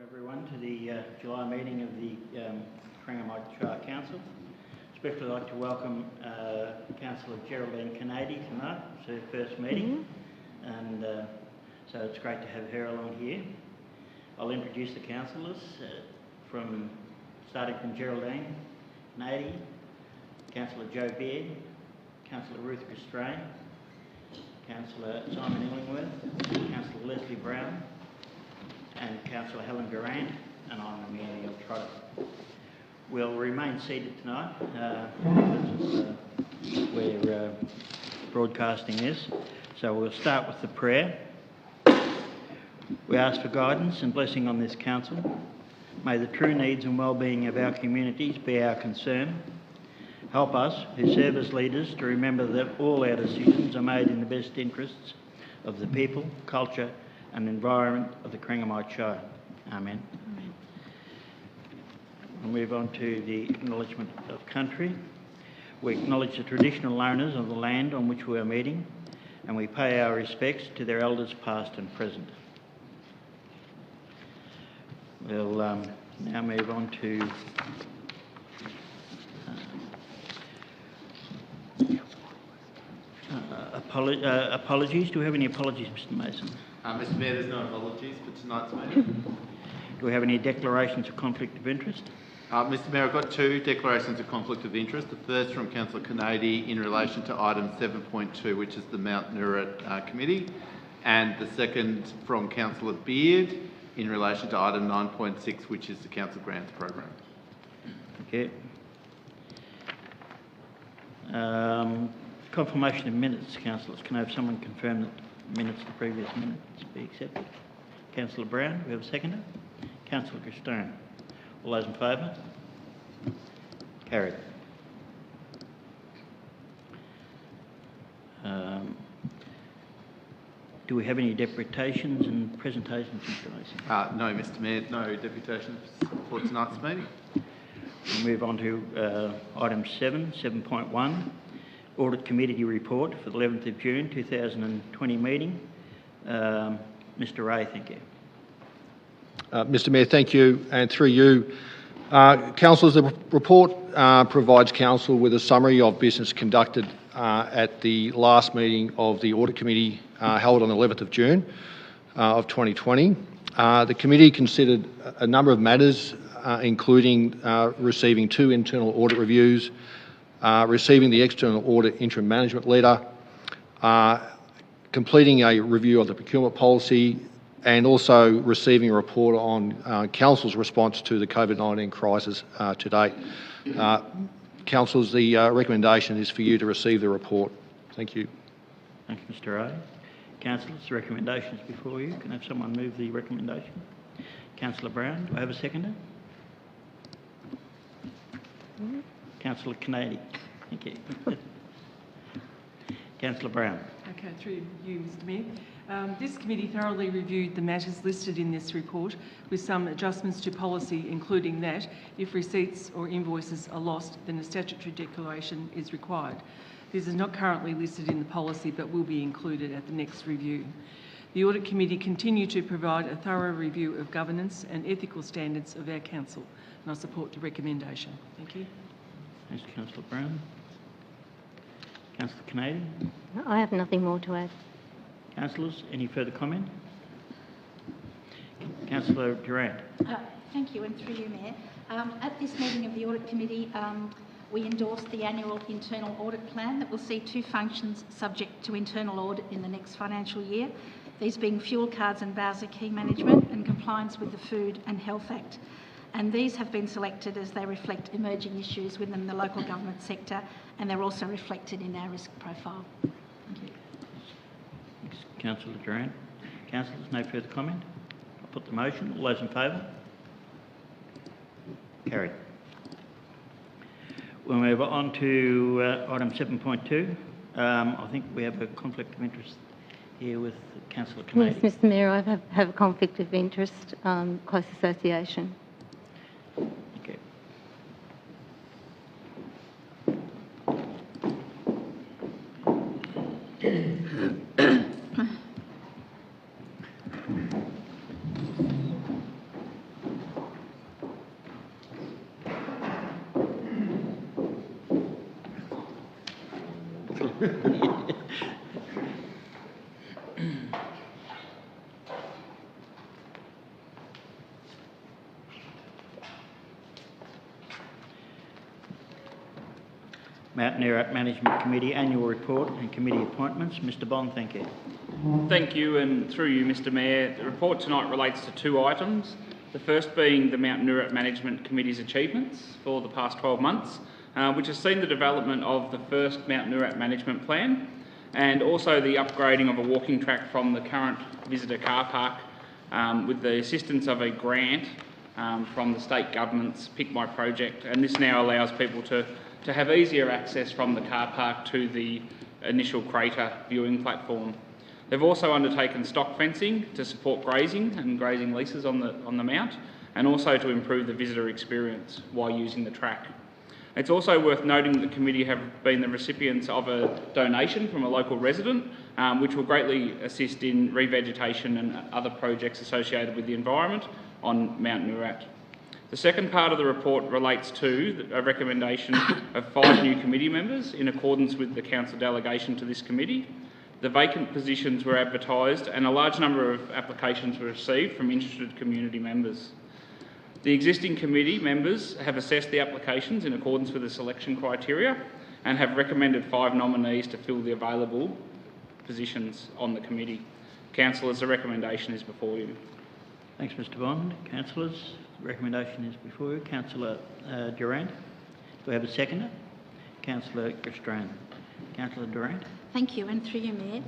everyone to the July meeting of the Corangamite Shire Council. Especially like to welcome Councillor Geraldine Kennedy tonight. It's her first meeting, and so it's great to have her along here. I'll introduce the councillors starting from Geraldine Kennedy, Councillor Joe Beard, Councillor Ruth Restrain, Councillor Simon Illingworth, Councillor Leslie Brown, and Councillor Helen Durant, and I'm Amelia Trotter. We'll remain seated tonight because we're broadcasting this. So we'll start with the prayer. We ask for guidance and blessing on this council. May the true needs and well-being of our communities be our concern. Help us, who serve as leaders, to remember that all our decisions are made in the best interests of the people, culture and environment of the Corangamite Shire. Amen. Amen. We'll move on to the Acknowledgement of Country. We acknowledge the traditional owners of the land on which we are meeting, and we pay our respects to their elders past and present. We'll now move on to apologies. Do we have any apologies, Mr Mason? Mr Mayor, there's no apologies for tonight's meeting. Do we have any declarations of conflict of interest? Mr Mayor, I've got two declarations of conflict of interest. The first from Councillor Kennedy in relation to item 7.2, which is the Mount Noorat Committee, and the second from Councillor Beard in relation to item 9.6, which is the Council Grants Program. Okay. Confirmation of minutes, councillors. Can I have someone confirm that minutes, the previous minutes, be accepted? Councillor Brown, do we have a seconder? Councillor Stone. All those in favour? Carried. Do we have any deputations and presentations, Mr Mason? No, Mr Mayor, no deputations for tonight's meeting. We'll move on to item 7.1. Audit Committee Report for the 11th of June 2020 meeting. Mr Ray, thank you. Mr Mayor, thank you, and through you, councillors, the report provides council with a summary of business conducted at the last meeting of the Audit Committee held on the 11th of June of 2020. The committee considered a number of matters, including receiving 2 internal audit reviews, receiving the external audit interim management letter, completing a review of the procurement policy, and also receiving a report on Council's response to the COVID-19 crisis to date. Councillors, the recommendation is for you to receive the report. Thank you. Thank you, Mr Ray. Councillors, the recommendation is before you. Can I have someone move the recommendation? Councillor Brown, do I have a seconder? Councillor Kennedy. Thank you. Councillor Brown. Okay, through you, Mr Mayor. This committee thoroughly reviewed the matters listed in this report with some adjustments to policy, including that if receipts or invoices are lost, then a statutory declaration is required. This is not currently listed in the policy but will be included at the next review. The Audit Committee continue to provide a thorough review of governance and ethical standards of our council, and I support the recommendation. Thank you. Thanks, Councillor Brown. Councillor Kennedy. I have nothing more to add. Councillors, any further comment? Councillor Durant. Thank you, and through you, Mayor. At this meeting of the Audit Committee, we endorsed the annual internal audit plan that will see 2 functions subject to internal audit in the next financial year, these being fuel cards and Bowser key management and compliance with the Food and Health Act. And these have been selected as they reflect emerging issues within the local government sector, and they're also reflected in our risk profile. Thank you. Thanks, Councillor Durant. Councillors, no further comment? I'll put the motion. All those in favour? Carried. We'll move on to item 7.2. I think we have a conflict of interest here with Councillor Kennedy. Yes, Mr Mayor, I have a conflict of interest, close association. Okay. Mount Noorat Management Committee Annual Report and Committee Appointments. Mr Bond, thank you. Thank you, and through you, Mr Mayor, the report tonight relates to two items. The first being the Mount Noorat Management Committee's achievements for the past 12 months, which has seen the development of the first Mount Noorat Management Plan, and also the upgrading of a walking track from the current visitor car park with the assistance of a grant from the state government's Pick My Project, and this now allows people to have easier access from the car park to the initial crater viewing platform. They've also undertaken stock fencing to support grazing and grazing leases on the mount, and also to improve the visitor experience while using the track. It's also worth noting that the committee have been the recipients of a donation from a local resident, which will greatly assist in revegetation and other projects associated with the environment on Mount Noorat. The second part of the report relates to a recommendation of 5 new committee members in accordance with the council delegation to this committee. The vacant positions were advertised and a large number of applications were received from interested community members. The existing committee members have assessed the applications in accordance with the selection criteria and have recommended 5 nominees to fill the available positions on the committee. Councillors, the recommendation is before you. Thanks, Mr Bond. Councillors, the recommendation is before you. Councillor Durant. Do we have a seconder? Councillor Gastran. Councillor Durant. Thank you, and through you, Mayor,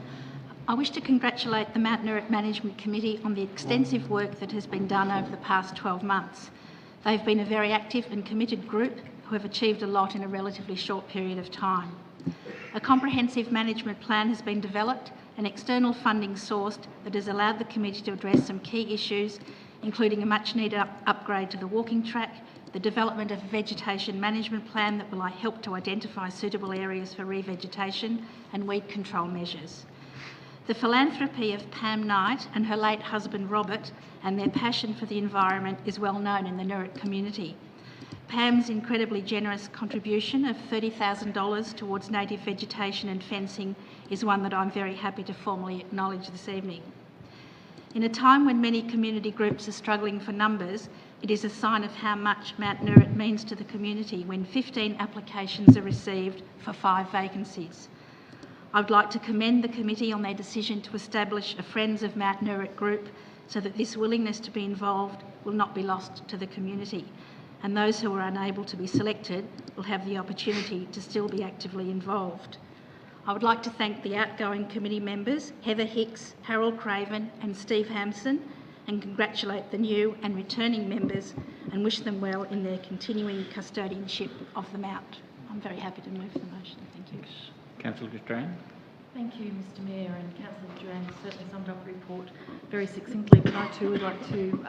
I wish to congratulate the Mount Noorat Management Committee on the extensive work that has been done over the past 12 months. They've been a very active and committed group who have achieved a lot in a relatively short period of time. A comprehensive management plan has been developed and external funding sourced that has allowed the committee to address some key issues, including a much-needed upgrade to the walking track, the development of a vegetation management plan that will help to identify suitable areas for revegetation and weed control measures. The philanthropy of Pam Knight and her late husband Robert and their passion for the environment is well known in the Noorat community. Pam's incredibly generous contribution of $30,000 towards native vegetation and fencing is one that I'm very happy to formally acknowledge this evening. In a time when many community groups are struggling for numbers, it is a sign of how much Mount Noorat means to the community when 15 applications are received for 5 vacancies. I would like to commend the committee on their decision to establish a Friends of Mount Noorat group so that this willingness to be involved will not be lost to the community, and those who are unable to be selected will have the opportunity to still be actively involved. I would like to thank the outgoing committee members, Heather Hicks, Harold Craven and Steve Hampson, and congratulate the new and returning members and wish them well in their continuing custodianship of the Mount. I'm very happy to move the motion. Thank you. Councillor Gastran. Thank you, Mr Mayor, and Councillor Duran certainly summed up the report very succinctly, but I too would like to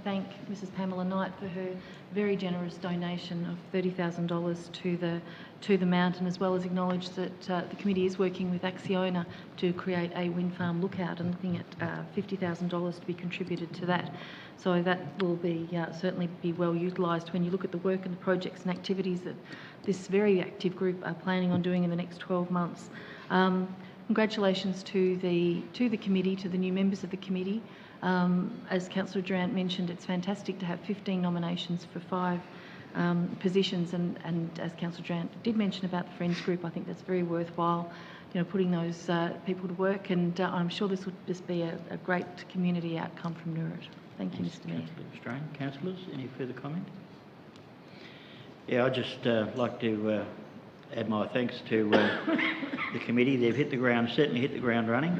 thank Mrs Pamela Knight for her very generous donation of $30,000 to the mountain, as well as acknowledge that the committee is working with Acciona to create a wind farm lookout and looking at $50,000 to be contributed to that. So that will be certainly be well utilised when you look at the work and the projects and activities that this very active group are planning on doing in the next 12 months. Congratulations to the committee, to the new members of the committee. As Councillor Durant mentioned, it's fantastic to have 15 nominations for 5 positions, and as Councillor Durant did mention about the Friends group, I think that's very worthwhile, putting those people to work, and I'm sure this will just be a great community outcome from Noorat. Thank you, Mr Mayor. Councillor Gastran. Councillors, any further comment? Yeah, I'd just like to add my thanks to the committee. They've certainly hit the ground running.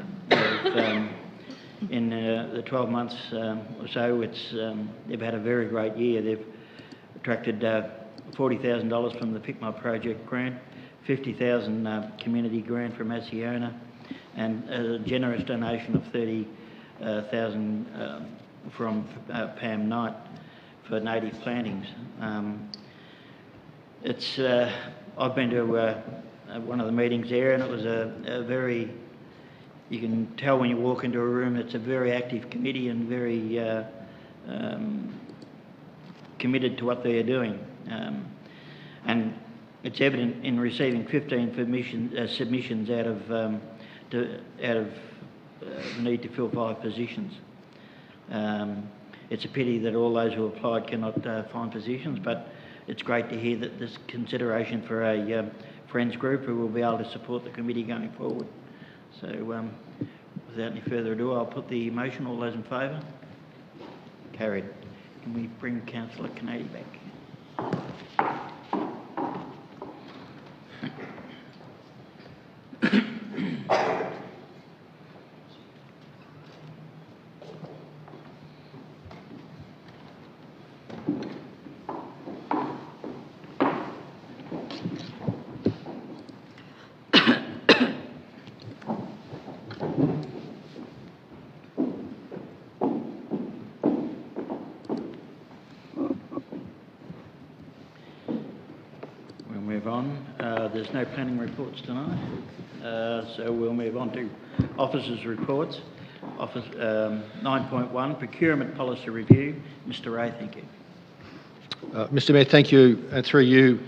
In the 12 months or so, they've had a very great year. They've attracted $40,000 from the Pick My Project grant, $50,000 community grant from Acciona, and a generous donation of $30,000 from Pam Knight for native plantings. I've been to one of the meetings there, and it was a very, you can tell when you walk into a room, it's a very active committee and very committed to what they're doing. And It's evident in receiving 15 submissions out of the need to fill 5 positions. It's a pity that all those who applied cannot find positions, but it's great to hear that there's consideration for a friends group who will be able to support the committee going forward. So without any further ado, I'll put the motion. All those in favour? Carried. Can we bring Councillor Kennedy back? There's no planning reports tonight, so we'll move on to officers' reports. 9.1, Procurement Policy Review. Mr Ray, thank you. Mr Mayor, thank you. And through you,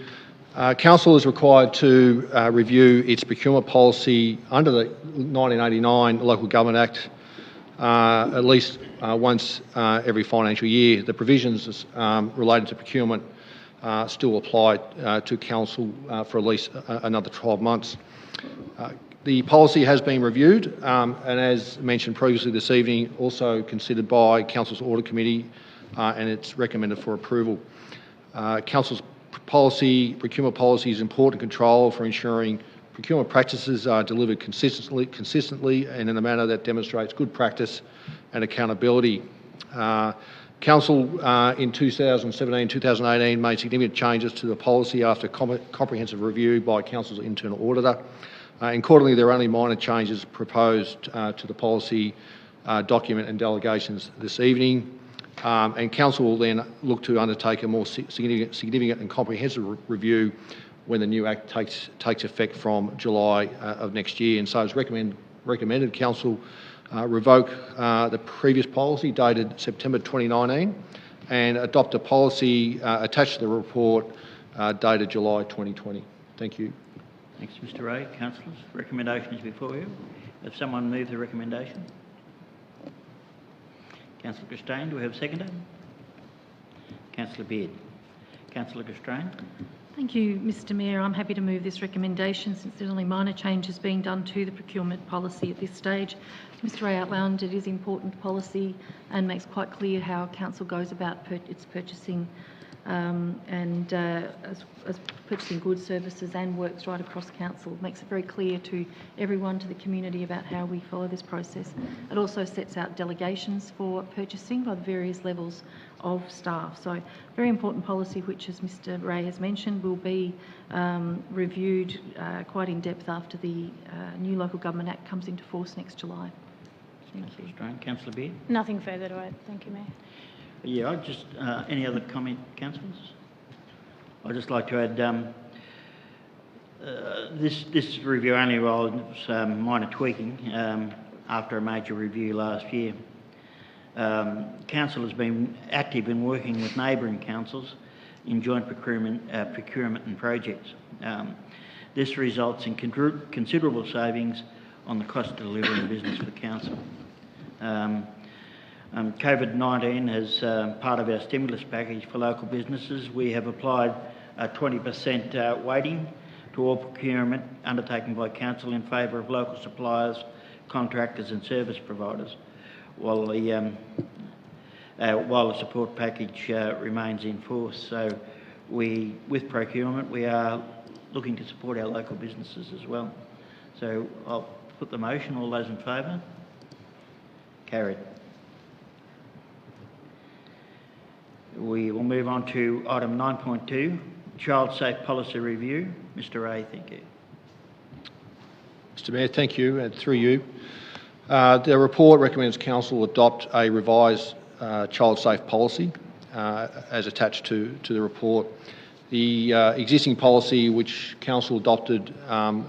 Council is required to review its procurement policy under the 1989 Local Government Act at least once every financial year. The provisions related to procurement still apply to Council for at least another 12 months. The policy has been reviewed and, as mentioned previously this evening, also considered by Council's Audit Committee and it's recommended for approval. Council's procurement policy is important control for ensuring procurement practices are delivered consistently and in a manner that demonstrates good practice and accountability. Council in 2017-2018 made significant changes to the policy after comprehensive review by Council's internal auditor. Accordingly, there are only minor changes proposed to the policy document and delegations this evening. And Council will then look to undertake a more significant and comprehensive review when the new Act takes effect from July of next year. And so it's recommended Council revoke the previous policy dated September 2019 and adopt a policy attached to the report dated July 2020. Thank you. Thanks, Mr Ray. Councillors, recommendation is before you. If someone move the recommendation. Councillor Gustane, do we have a seconder? Councillor Beard. Councillor Gustane. Thank you, Mr Mayor. I'm happy to move this recommendation since there's only minor changes being done to the procurement policy at this stage. As Mr Ray outlined, it is important policy and makes quite clear how Council goes about its purchasing as purchasing goods, services and works right across Council. It makes it very clear to everyone, to the community, about how we follow this process. It also sets out delegations for purchasing by the various levels of staff. So very important policy which, as Mr Ray has mentioned, will be reviewed quite in depth after the new Local Government Act comes into force next July. Thank you. Councillor Beard. Nothing further to add. Thank you, Mayor. Yeah, I just any other comment, councillors? I'd just like to add this review only involves minor tweaking after a major review last year. Council has been active in working with neighbouring councils in joint procurement and projects. This results in considerable savings on the cost of delivering business for the council. COVID-19 as part of our stimulus package for local businesses, we have applied a 20% weighting to all procurement undertaken by Council in favour of local suppliers, contractors and service providers, while the support package remains in force. So with procurement, we are looking to support our local businesses as well. So I'll put the motion. All those in favour? Carried. We will move on to item 9.2, Child Safe Policy Review. Mr Ray, thank you. Mr Mayor, thank you. And through you, the report recommends Council adopt a revised child safe policy as attached to the report. The existing policy, which Council adopted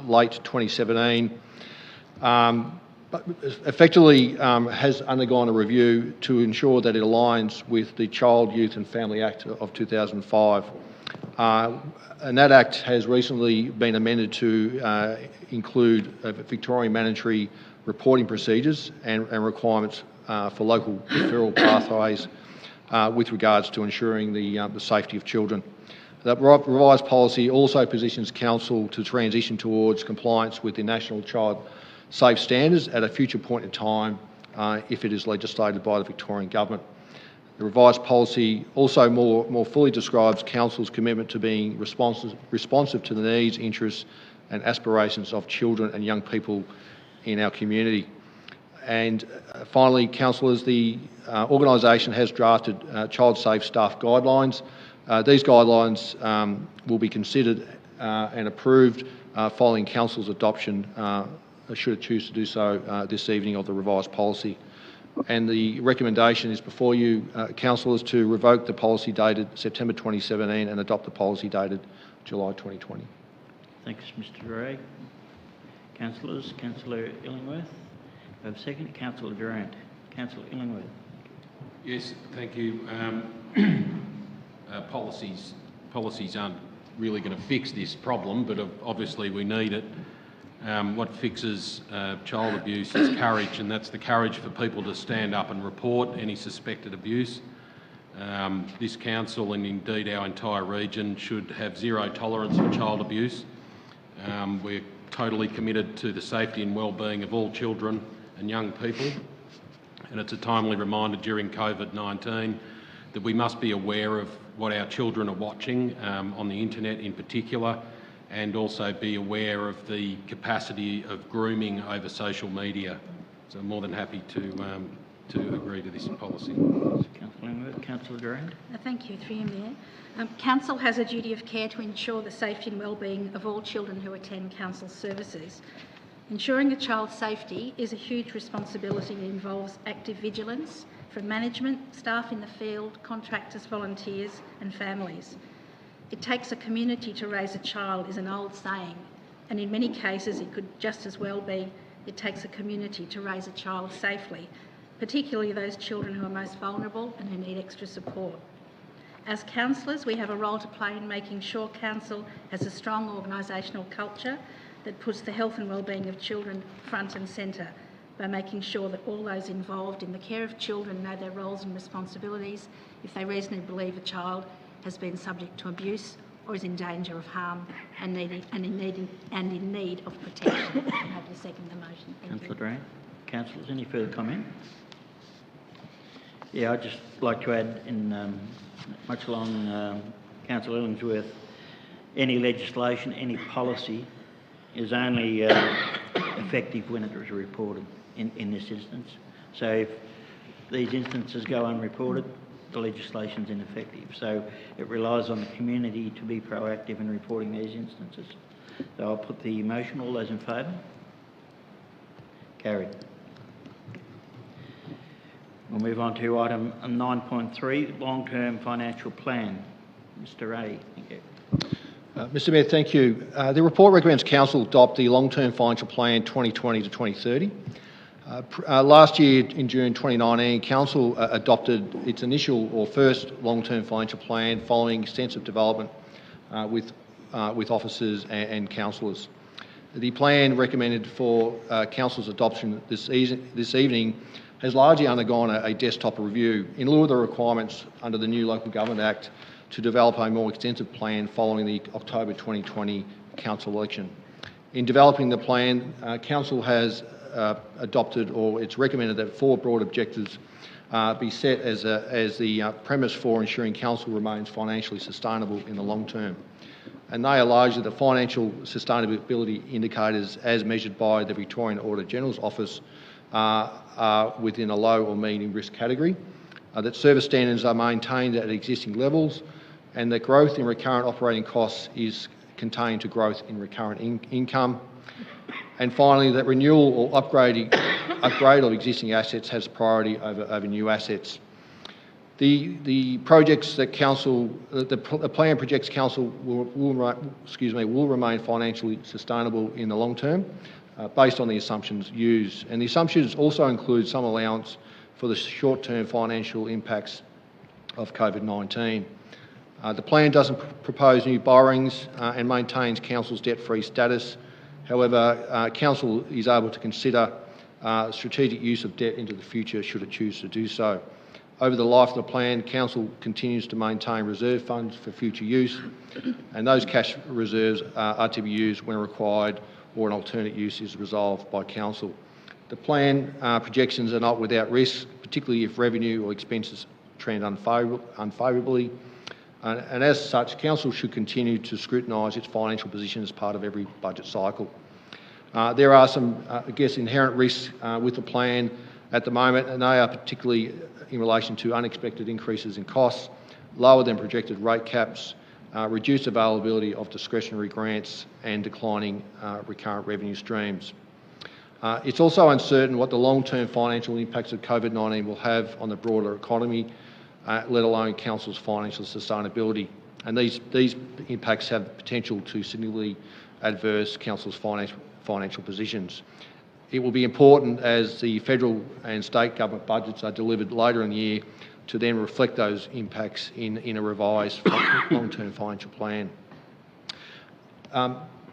late 2017, effectively has undergone a review to ensure that it aligns with the Child, Youth and Family Act of 2005. And that Act has recently been amended to include Victorian mandatory reporting procedures and requirements for local referral pathways with regards to ensuring the safety of children. That revised policy also positions Council to transition towards compliance with the National Child Safe Standards at a future point in time if it is legislated by the Victorian Government. The revised policy also more fully describes Council's commitment to being responsive to the needs, interests and aspirations of children and young people in our community. And finally, councillors, the organisation has drafted child safe staff guidelines. These guidelines will be considered and approved following council's adoption, should it choose to do so this evening, of the revised policy. And the recommendation is before you, councillors, to revoke the policy dated September 2017 and adopt the policy dated July 2020. Thanks, Mr. Ray. Councillors, Councillor Illingworth. I have a second. Councillor Durant. Councillor Illingworth. Yes, thank you. Policies aren't really going to fix this problem, but obviously we need it. What fixes child abuse is courage, and that's the courage for people to stand up and report any suspected abuse. This council, and indeed our entire region, should have zero tolerance for child abuse. We're totally committed to the safety and well-being of all children and young people, and it's a timely reminder during COVID-19 that we must be aware of what our children are watching on the internet in particular, and also be aware of the capacity of grooming over social media. So I'm more than happy to agree to this policy. Councillor Illingworth. Councillor Durant. Thank you, through you, Mayor. Council has a duty of care to ensure the safety and well-being of all children who attend council services. Ensuring a child's safety is a huge responsibility and involves active vigilance from management, staff in the field, contractors, volunteers and families. It takes a community to raise a child is an old saying, and in many cases it could just as well be it takes a community to raise a child safely, particularly those children who are most vulnerable and who need extra support. As councillors, we have a role to play in making sure council has a strong organisational culture that puts the health and well-being of children front and centre, by making sure that all those involved in the care of children know their roles and responsibilities if they reasonably believe a child has been subject to abuse or is in danger of harm and in need of protection. I hope you second the motion. Councillor Durant. Councillors, any further comment? Yeah, I'd just like to add, in much along Councillor Illingsworth, any legislation, any policy is only effective when it is reported in this instance. So if these instances go unreported, the legislation is ineffective. So it relies on the community to be proactive in reporting these instances. So I'll put the motion. All those in favour? Carried. We'll move on to item 9.3, long-term financial plan. Mr. Ray, thank you. Mr Mayor, thank you. The report recommends Council adopt the long-term financial plan 2020 to 2030. Last year, in June 2019, Council adopted its initial or first long-term financial plan following extensive development with officers and councillors. The plan recommended for Council's adoption this evening has largely undergone a desktop review in lieu of the requirements under the new Local Government Act to develop a more extensive plan following the October 2020 council election. In developing the plan, Council has adopted, or it's recommended, that 4 broad objectives be set as the premise for ensuring Council remains financially sustainable in the long term. And they are largely the financial sustainability indicators as measured by the Victorian Auditor General's Office are within a low or medium risk category, that service standards are maintained at existing levels, and that growth in recurrent operating costs is contained to growth in recurrent income. And finally, that renewal or upgrade of existing assets has priority over new assets. The projects that Council, the plan projects Council will remain financially sustainable in the long term, based on the assumptions used. And the assumptions also include some allowance for the short-term financial impacts of COVID-19. The plan doesn't propose new borrowings and maintains Council's debt-free status. However, Council is able to consider strategic use of debt into the future should it choose to do so. Over the life of the plan, Council continues to maintain reserve funds for future use, and those cash reserves are to be used when required or an alternate use is resolved by Council. The plan projections are not without risk, particularly if revenue or expenses trend unfavourably. And as such, Council should continue to scrutinise its financial position as part of every budget cycle. There are some, inherent risks with the plan at the moment, and they are particularly in relation to unexpected increases in costs, lower than projected rate caps, reduced availability of discretionary grants, and declining recurrent revenue streams. It's also uncertain what the long-term financial impacts of COVID-19 will have on the broader economy, let alone Council's financial sustainability. And these impacts have the potential to significantly adverse Council's financial positions. It will be important as the federal and state government budgets are delivered later in the year to then reflect those impacts in a revised long-term financial plan.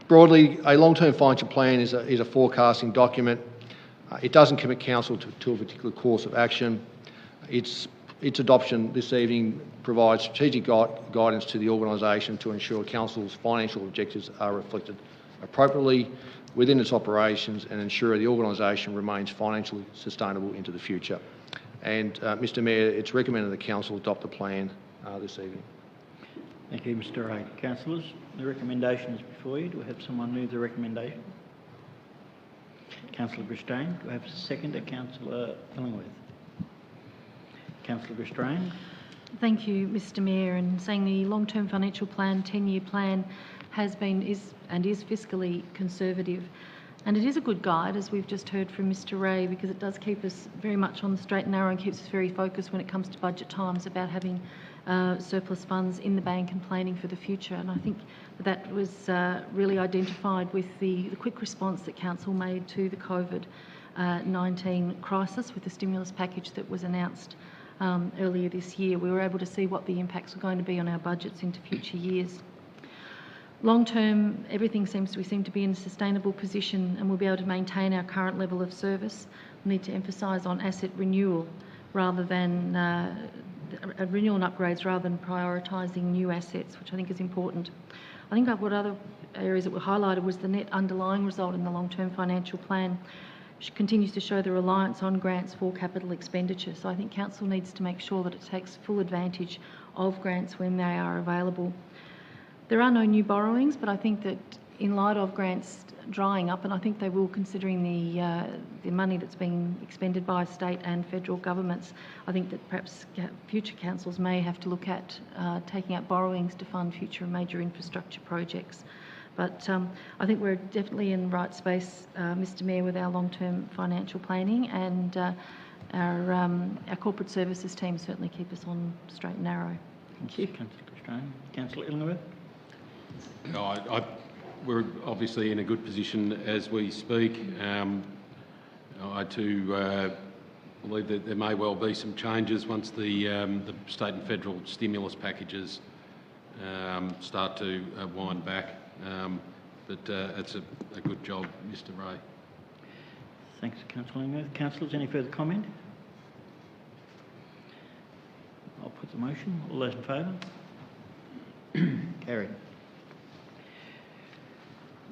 Broadly, a long-term financial plan is a forecasting document. It doesn't commit Council to a particular course of action. Its adoption this evening provides strategic guidance to the organisation to ensure Council's financial objectives are reflected appropriately within its operations and ensure the organisation remains financially sustainable into the future. And Mr Mayor, it's recommended that Council adopt the plan this evening. Thank you, Mr Ray. Councillors, the recommendation is before you. Do we have someone move the recommendation? Councillor Bristrain. Do we have a seconder? Councillor Illingworth. Councillor Bristrain. Thank you, Mr Mayor. And saying the long-term financial plan, 10-year plan, is fiscally conservative. And it is a good guide, as we've just heard from Mr Ray, because it does keep us very much on the straight and narrow and keeps us very focused when it comes to budget times about having surplus funds in the bank and planning for the future. And I think that was really identified with the quick response that Council made to the COVID-19 crisis with the stimulus package that was announced earlier this year. We were able to see what the impacts were going to be on our budgets into future years. Long term, everything seem to be in a sustainable position and we'll be able to maintain our current level of service. We need to emphasise on asset renewal rather than renewal and upgrades rather than prioritising new assets, which I think is important. I think what other areas that were highlighted was the net underlying result in the long-term financial plan, which continues to show the reliance on grants for capital expenditure. So I think Council needs to make sure that it takes full advantage of grants when they are available. There are no new borrowings, but I think that in light of grants drying up, and I think they will, considering the money that's being expended by state and federal governments, I think that perhaps future councils may have to look at taking out borrowings to fund future major infrastructure projects. But I think we're definitely in the right space, Mr Mayor, with our long-term financial planning, and our corporate services team certainly keep us on straight and narrow. Thank you, Councillor Australian. Councillor Illingworth. We're obviously in a good position as we speak. I too believe that there may well be some changes once the state and federal stimulus packages start to wind back. But it's a good job, Mr Ray. Thanks, Councillor Illingworth. Councillors, any further comment? I'll put the motion. All those in favour? Carried.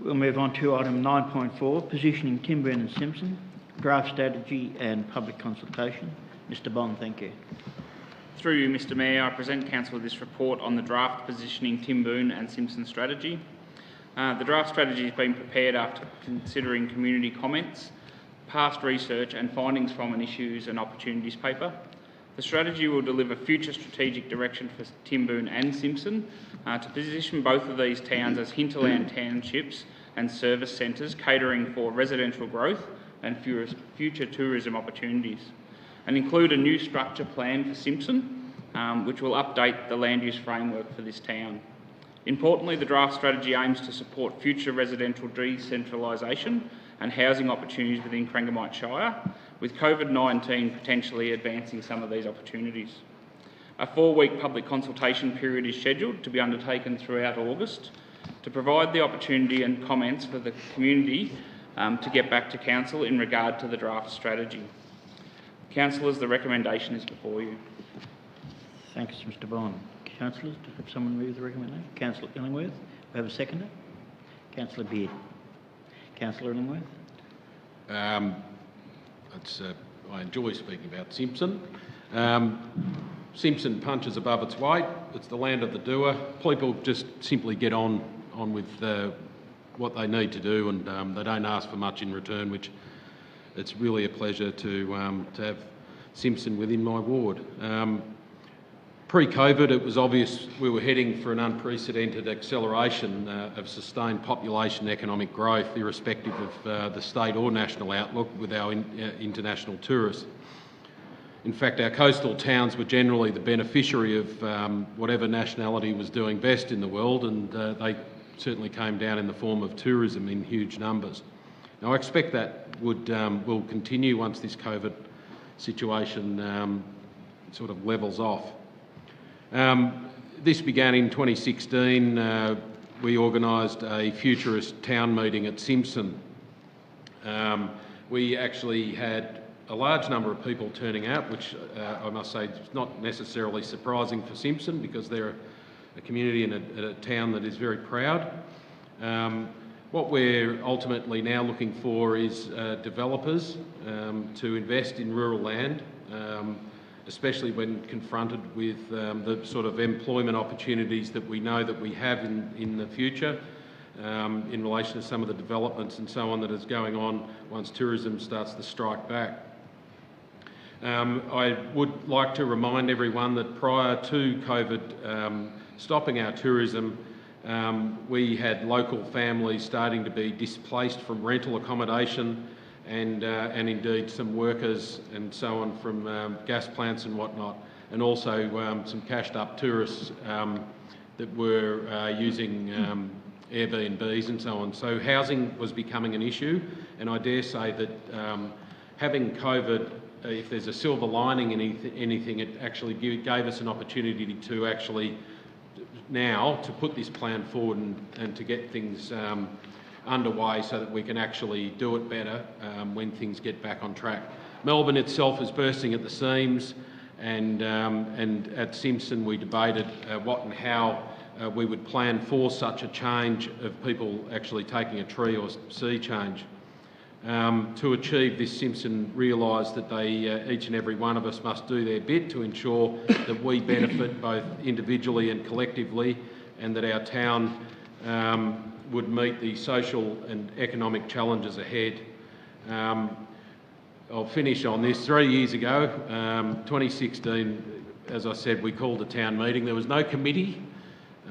We'll move on to item 9.4, positioning Timboon and Simpson, draft strategy and public consultation. Mr Bond, thank you. Through you, Mr Mayor, I present Council with this report on the draft positioning Timboon and Simpson strategy. The draft strategy has been prepared after considering community comments, past research and findings from an issues and opportunities paper. The strategy will deliver future strategic direction for Timboon and Simpson to position both of these towns as hinterland townships and service centres catering for residential growth and future tourism opportunities, and include a new structure plan for Simpson, which will update the land use framework for this town. Importantly, the draft strategy aims to support future residential decentralisation and housing opportunities within Corangamite Shire, with COVID-19 potentially advancing some of these opportunities. A 4-week public consultation period is scheduled to be undertaken throughout August to provide the opportunity and comments for the community to get back to Council in regard to the draft strategy. Councillors, the recommendation is before you. Thanks, Mr Bond. Councillors, have someone move the recommendation? Councillor Illingworth, we have a seconder. Councillor Beard. Councillor Illingworth. I enjoy speaking about Simpson. Simpson punches above its weight. It's the land of the doer. People just simply get on with what they need to do, and they don't ask for much in return, which it's really a pleasure to have Simpson within my ward. Pre-COVID, it was obvious we were heading for an unprecedented acceleration of sustained population economic growth, irrespective of the state or national outlook with our international tourists. In fact, our coastal towns were generally the beneficiary of whatever nationality was doing best in the world, and they certainly came down in the form of tourism in huge numbers. Now, I expect that will continue once this COVID situation sort of levels off. This began in 2016. We organised a futurist town meeting at Simpson. We actually had a large number of people turning out, which I must say is not necessarily surprising for Simpson, because they're a community and a town that is very proud. What we're ultimately now looking for is developers to invest in rural land, especially when confronted with the sort of employment opportunities that we know that we have in the future in relation to some of the developments and so on that is going on once tourism starts to strike back. I would like to remind everyone that prior to COVID stopping our tourism, we had local families starting to be displaced from rental accommodation, and indeed some workers and so on from gas plants and whatnot, and also some cashed up tourists that were using Airbnbs and so on. So housing was becoming an issue, and I dare say that having COVID, if there's a silver lining in anything, it actually gave us an opportunity to actually now to put this plan forward and to get things underway so that we can actually do it better when things get back on track. Melbourne itself is bursting at the seams, and at Simpson we debated what and how we would plan for such a change of people actually taking a tree or sea change. To achieve this, Simpson realised that they, each and every one of us must do their bit to ensure that we benefit both individually and collectively, and that our town would meet the social and economic challenges ahead. I'll finish on this. 3 years ago, 2016, as I said, we called a town meeting. There was no committee,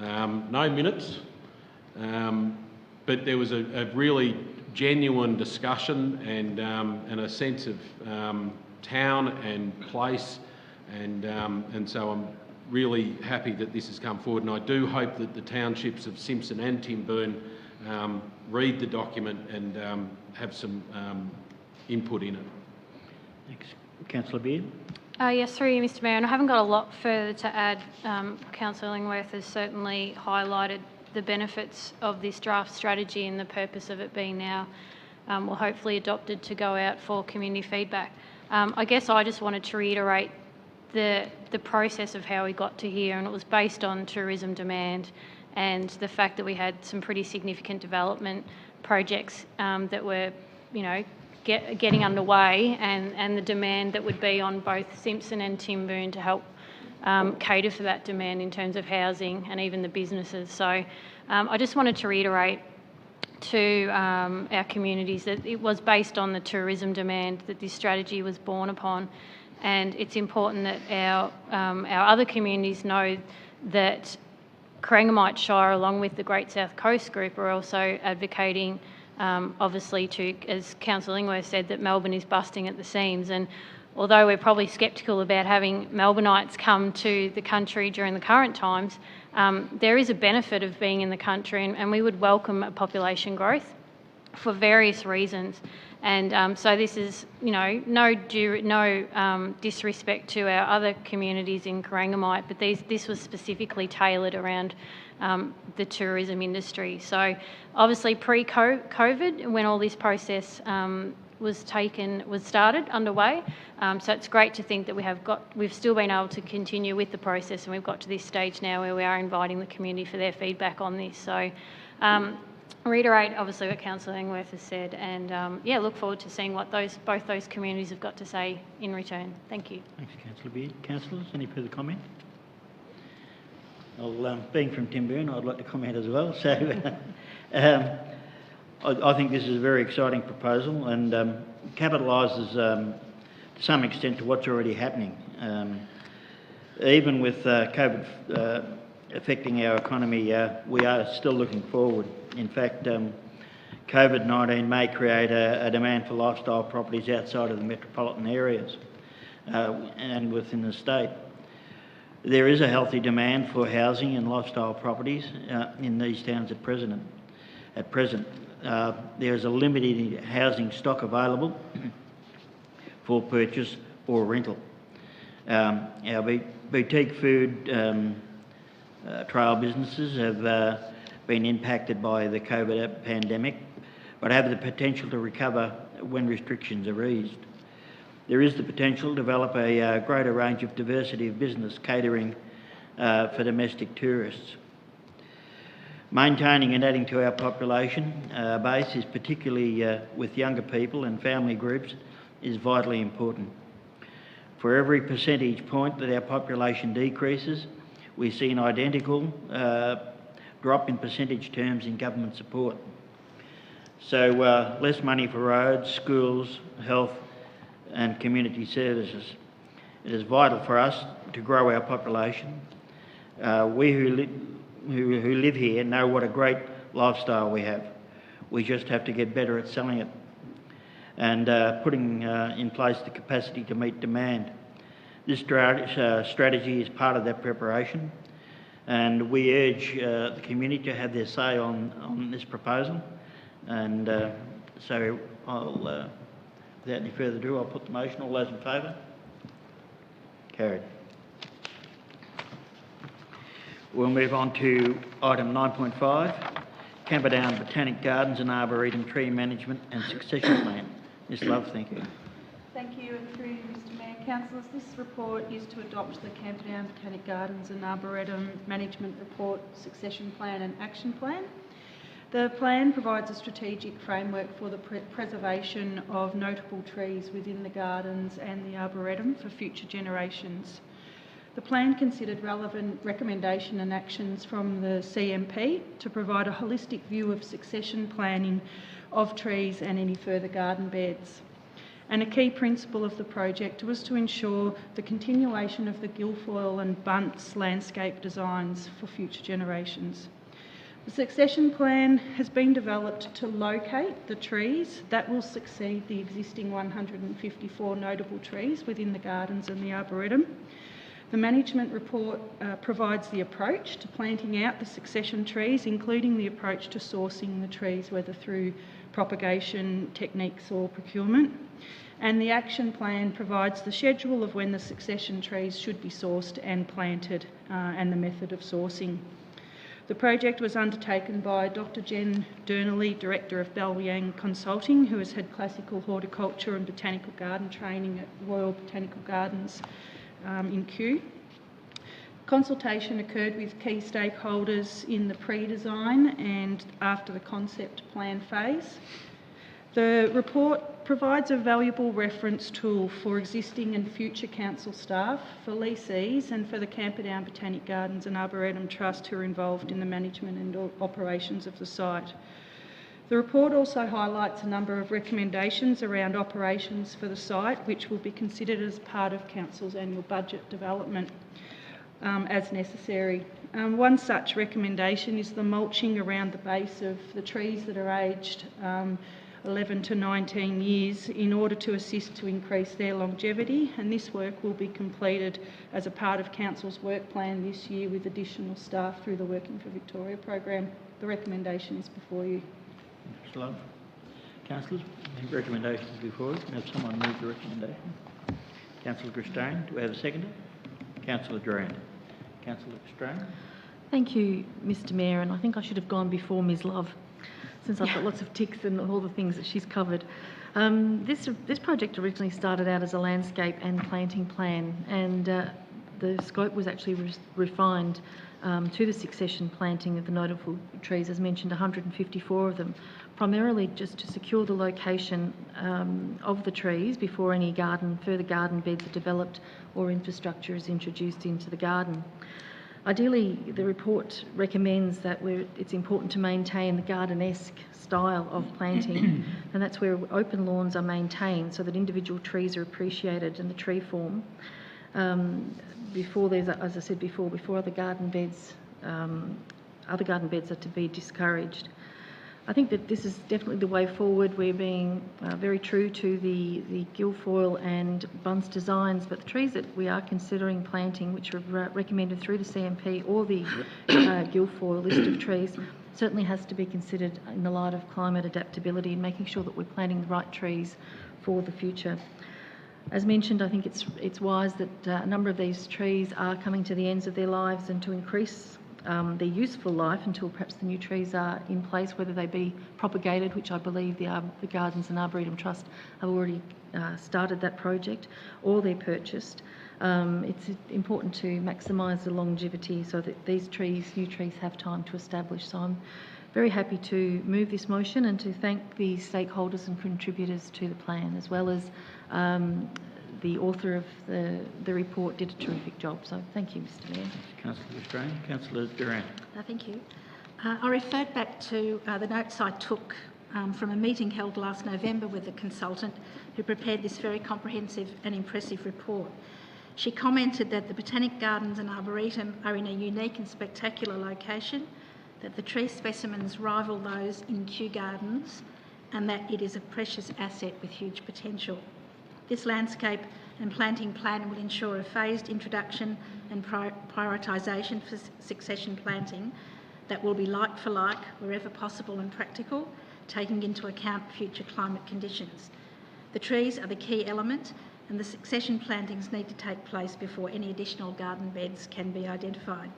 no minutes, but there was a really genuine discussion and a sense of town and place, and so I'm really happy that this has come forward, and I do hope that the townships of Simpson and Timboon read the document and have some input in it. Thanks. Councillor Beard. Yes, through you, Mr Mayor, and I haven't got a lot further to add. Councillor Illingworth has certainly highlighted the benefits of this draft strategy and the purpose of it being now will hopefully adopted to go out for community feedback. I guess I just wanted to reiterate the process of how we got to here, and it was based on tourism demand and the fact that we had some pretty significant development projects that were, getting underway, and the demand that would be on both Simpson and Timboon to help cater for that demand in terms of housing and even the businesses. So I just wanted to reiterate to our communities that it was based on the tourism demand that this strategy was born upon, and it's important that our other communities know that Corangamite Shire, along with the Great South Coast Group, are also advocating obviously to, as Councillor Illingworth said, that Melbourne is busting at the seams, and although we're probably sceptical about having Melbourneites come to the country during the current times, there is a benefit of being in the country, and we would welcome a population growth. for various reasons. And so this is, no disrespect to our other communities in Corangamite, but this was specifically tailored around the tourism industry. So obviously pre-COVID, when all this process was started underway. So it's great to think that we've still been able to continue with the process, and we've got to this stage now where we are inviting the community for their feedback on this. So reiterate obviously what Councillor Illingworth has said, and look forward to seeing what both those communities have got to say in return. Thank you. Thanks, Councillor Beard. Councillors, any further comment? Being from Timboon, I'd like to comment as well. So I think this is a very exciting proposal and capitalises to some extent to what's already happening. Even with COVID affecting our economy, we are still looking forward. In fact, COVID-19 may create a demand for lifestyle properties outside of the metropolitan areas and within the state. There is a healthy demand for housing and lifestyle properties in these towns at present. There is a limited housing stock available for purchase or rental. Our boutique food trail businesses have been impacted by the COVID pandemic, but have the potential to recover when restrictions are eased. There is the potential to develop a greater range of diversity of business catering for domestic tourists. Maintaining and adding to our population base is particularly with younger people and family groups is vitally important. For every percentage point that our population decreases, we see an identical drop in percentage terms in government support. So less money for roads, schools, health and community services. It is vital for us to grow our population. We who live here know what a great lifestyle we have. We just have to get better at selling it and putting in place the capacity to meet demand. This strategy is part of that preparation, and we urge the community to have their say on this proposal. And so I'll, without any further ado, I'll put the motion. All those in favour? Carried. We'll move on to item 9.5, Camperdown Botanic Gardens and Arboretum Tree Management and Succession Plan. Ms Love, thank you. Thank you, and through you, Mr Mayor. Councillors, this report is to adopt the Camperdown Botanic Gardens and Arboretum Management Report, Succession Plan and Action Plan. The plan provides a strategic framework for the preservation of notable trees within the gardens and the Arboretum for future generations. The plan considered relevant recommendation and actions from the CMP to provide a holistic view of succession planning of trees and any further garden beds. And a key principle of the project was to ensure the continuation of the Guilfoyle and Bunce landscape designs for future generations. The succession plan has been developed to locate the trees that will succeed the existing 154 notable trees within the gardens and the Arboretum. The management report provides the approach to planting out the succession trees, including the approach to sourcing the trees, whether through propagation techniques or procurement. And the action plan provides the schedule of when the succession trees should be sourced and planted and the method of sourcing. The project was undertaken by Dr Jen Durnelly, Director of Balliang Consulting, who has had classical horticulture and botanical garden training at Royal Botanical Gardens in Kew. Consultation occurred with key stakeholders in the pre-design and after the concept plan phase. The report provides a valuable reference tool for existing and future council staff, for lessees and for the Camperdown Botanic Gardens and Arboretum Trust who are involved in the management and operations of the site. The report also highlights a number of recommendations around operations for the site, which will be considered as part of Council's annual budget development as necessary. One such recommendation is the mulching around the base of the trees that are aged 11 to 19 years in order to assist to increase their longevity, and this work will be completed as a part of Council's work plan this year with additional staff through the Working for Victoria program. The recommendation is before you. Love. Councillors, the recommendations before us. Can I have someone move the recommendation? Councillor Christine, do we have a seconder? Councillor Durant. Councillor Christine. Thank you, Mr Mayor, and I think I should have gone before Ms Love, since I've got lots of ticks and all the things that she's covered. This project originally started out as a landscape and planting plan, and the scope was actually refined to the succession planting of the notable trees, as mentioned, 154 of them, primarily just to secure the location of the trees before any further garden beds are developed or infrastructure is introduced into the garden. Ideally, the report recommends that it's important to maintain the garden-esque style of planting, and that's where open lawns are maintained so that individual trees are appreciated in the tree form. Before there's, as I said before other garden beds are to be discouraged. I think that this is definitely the way forward. We're being very true to the gilfoil and bunce designs, but the trees that we are considering planting, which are recommended through the CMP or the gilfoil list of trees, certainly has to be considered in the light of climate adaptability and making sure that we're planting the right trees for the future. As mentioned, I think it's wise that a number of these trees are coming to the ends of their lives, and to increase their useful life until perhaps the new trees are in place, whether they be propagated, which I believe the Gardens and Arboretum Trust have already started that project, or they're purchased. It's important to maximise the longevity so that these new trees have time to establish. So I'm very happy to move this motion and to thank the stakeholders and contributors to the plan, as well as the author of the report did a terrific job. So thank you, Mr Mayor. Councillor Australian. Councillor Durant. Thank you. I referred back to the notes I took from a meeting held last November with the consultant who prepared this very comprehensive and impressive report. She commented that the Botanic Gardens and Arboretum are in a unique and spectacular location, that the tree specimens rival those in Kew Gardens, and that it is a precious asset with huge potential. This landscape and planting plan will ensure a phased introduction and prioritisation for succession planting that will be like for like wherever possible and practical, taking into account future climate conditions. The trees are the key element, and the succession plantings need to take place before any additional garden beds can be identified.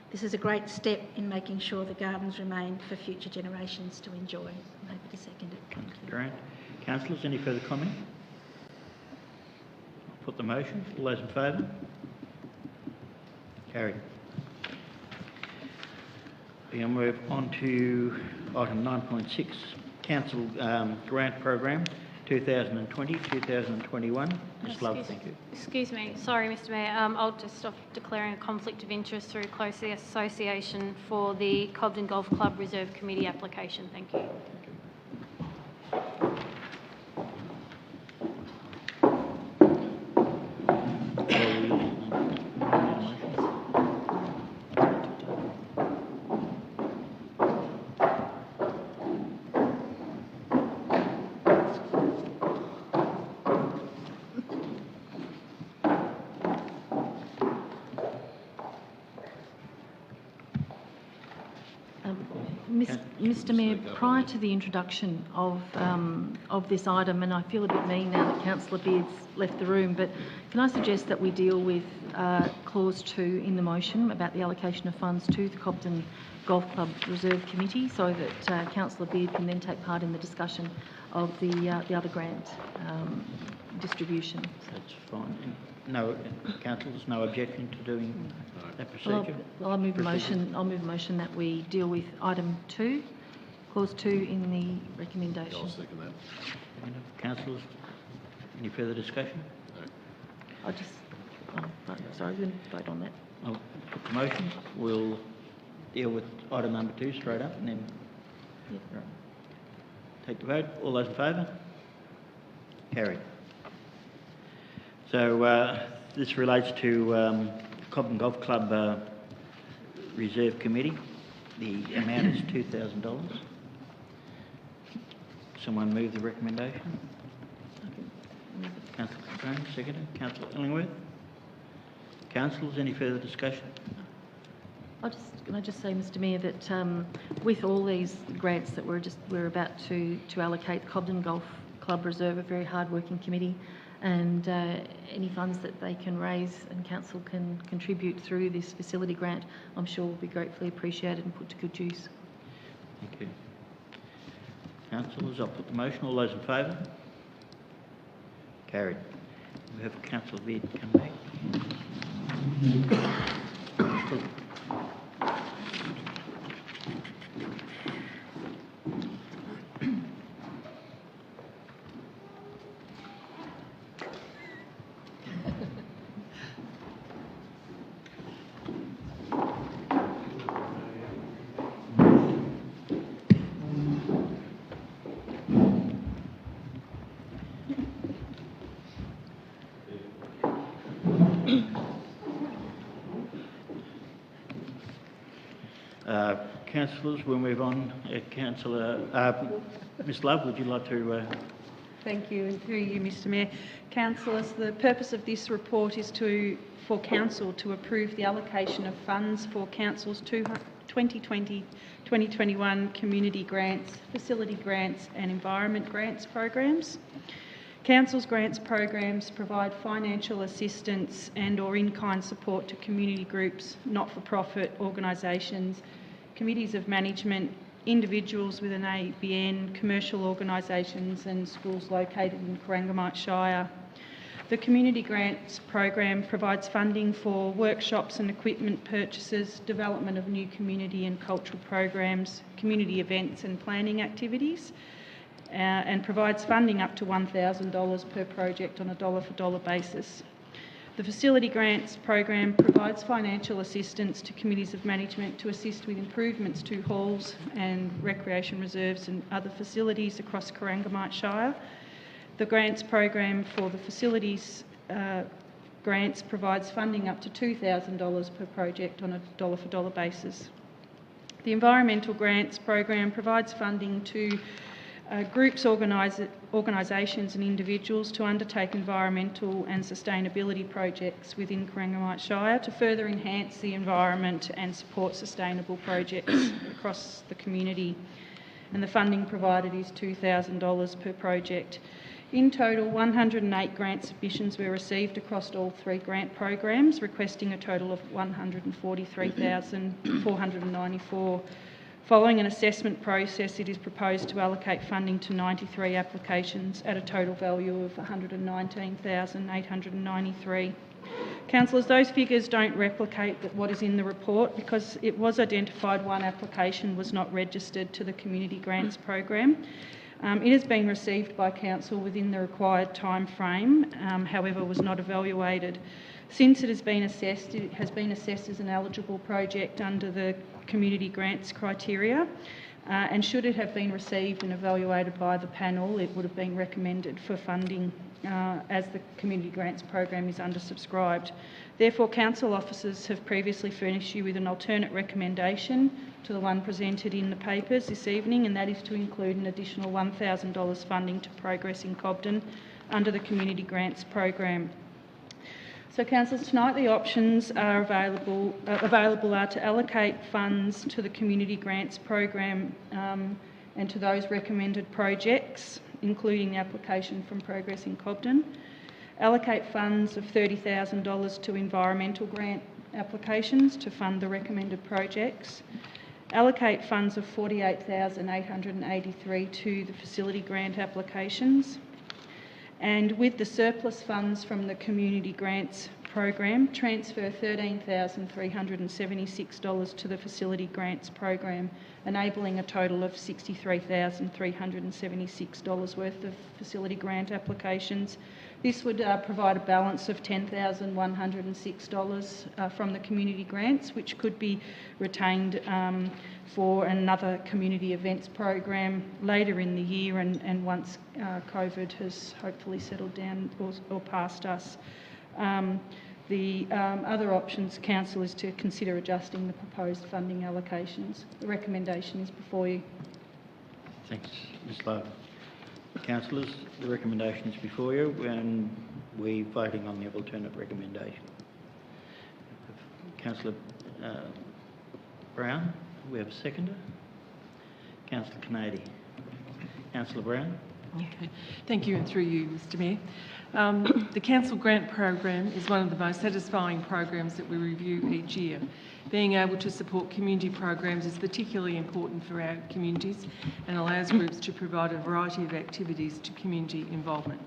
This is a great step in making sure the gardens remain for future generations to enjoy. I'm happy to second it. Councillor Durant. Councillors, any further comment? Put the motion. All those in favour? Carried. We'll move on to item 9.6, Council Grant Program 2020-2021. Ms Love, thank you. Excuse me. Sorry, Mr Mayor. I'll just stop declaring a conflict of interest through close association for the Cobden Golf Club Reserve Committee application. Thank you. Mr Mayor, prior to the introduction of this item, and I feel a bit mean now that Councillor Beard's left the room, but can I suggest that we deal with clause 2 in the motion about the allocation of funds to the Cobden Golf Club Reserve Committee, so that Councillor Beard can then take part in the discussion of the other grant distribution. That's fine. No, councillors, no objection to doing that procedure? Well, I'll move a motion. I'll move a motion that we deal with item 2, clause 2 in the recommendation. I'll second that. Councillors, any further discussion? I just, sorry, we're going to vote on that. I'll put the motion. We'll deal with item number 2 straight up and then take the vote. All those in favour? Carried. So this relates to Cobden Golf Club Reserve Committee. The amount is $2,000. Someone move the recommendation? Councillor Crane, seconded. Councillor Illingworth. Councillors, any further discussion? Can I just say, Mr Mayor, that with all these grants that we're about to allocate, Cobden Golf Club Reserve, a very hard-working committee, and any funds that they can raise and council can contribute through this facility grant, I'm sure will be gratefully appreciated and put to good use. Thank you. Councillors, I'll put the motion. All those in favour? Carried. We have Councillor Beard come back. Councillors, we'll move on. Ms Love, would you like to... Thank you, and through you, Mr Mayor. Councillors, the purpose of this report is for Council to approve the allocation of funds for Council's 2020-2021 community grants, facility grants and environment grants programs. Council's grants programs provide financial assistance and or in-kind support to community groups, not-for-profit organisations, committees of management, individuals with an ABN, commercial organisations and schools located in Corangamite Shire. The Community Grants Program provides funding for workshops and equipment purchases, development of new community and cultural programs, community events and planning activities, and provides funding up to $1,000 per project on a dollar-for-dollar basis. The Facility Grants Program provides financial assistance to committees of management to assist with improvements to halls and recreation reserves and other facilities across Corangamite Shire. The Grants Program for the Facilities Grants provides funding up to $2,000 per project on a dollar-for-dollar basis. The Environmental Grants Program provides funding to groups, organisations and individuals to undertake environmental and sustainability projects within Corangamite Shire to further enhance the environment and support sustainable projects across the community. And the funding provided is $2,000 per project. In total, 108 grant submissions were received across all three grant programs, requesting a total of $143,494. Following an assessment process, it is proposed to allocate funding to 93 applications at a total value of $119,893. Councillors, those figures don't replicate what is in the report because it was identified one application was not registered to the Community Grants Program. It has been received by Council within the required time frame, however was not evaluated. Since it has been assessed as an eligible project under the community grants criteria, and should it have been received and evaluated by the panel, it would have been recommended for funding as the community grants program is undersubscribed. Therefore, council officers have previously furnished you with an alternate recommendation to the one presented in the papers this evening, and that is to include an additional $1,000 funding to progress in Cobden under the community grants program. So, councillors, tonight the options are available are to allocate funds to the community grants program and to those recommended projects, including the application from Progress in Cobden. Allocate funds of $30,000 to environmental grant applications to fund the recommended projects. Allocate funds of $48,883 to the facility grant applications. And with the surplus funds from the community grants program, transfer $13,376 to the facility grants program, enabling a total of $63,376 worth of facility grant applications. This would provide a balance of $10,106 from the community grants, which could be retained for another community events program later in the year and once COVID has hopefully settled down or past us. The other options, Council, is to consider adjusting the proposed funding allocations. The recommendation is before you. Thanks, Ms Love. Councillors, the recommendation is before you and we're voting on the alternate recommendation. Councillor Brown. We have a seconder. Councillor Canady. Councillor Brown. Okay. Thank you, and through you, Mr Mayor. The Council Grant Program is one of the most satisfying programs that we review each year. Being able to support community programs is particularly important for our communities and allows groups to provide a variety of activities to community involvement.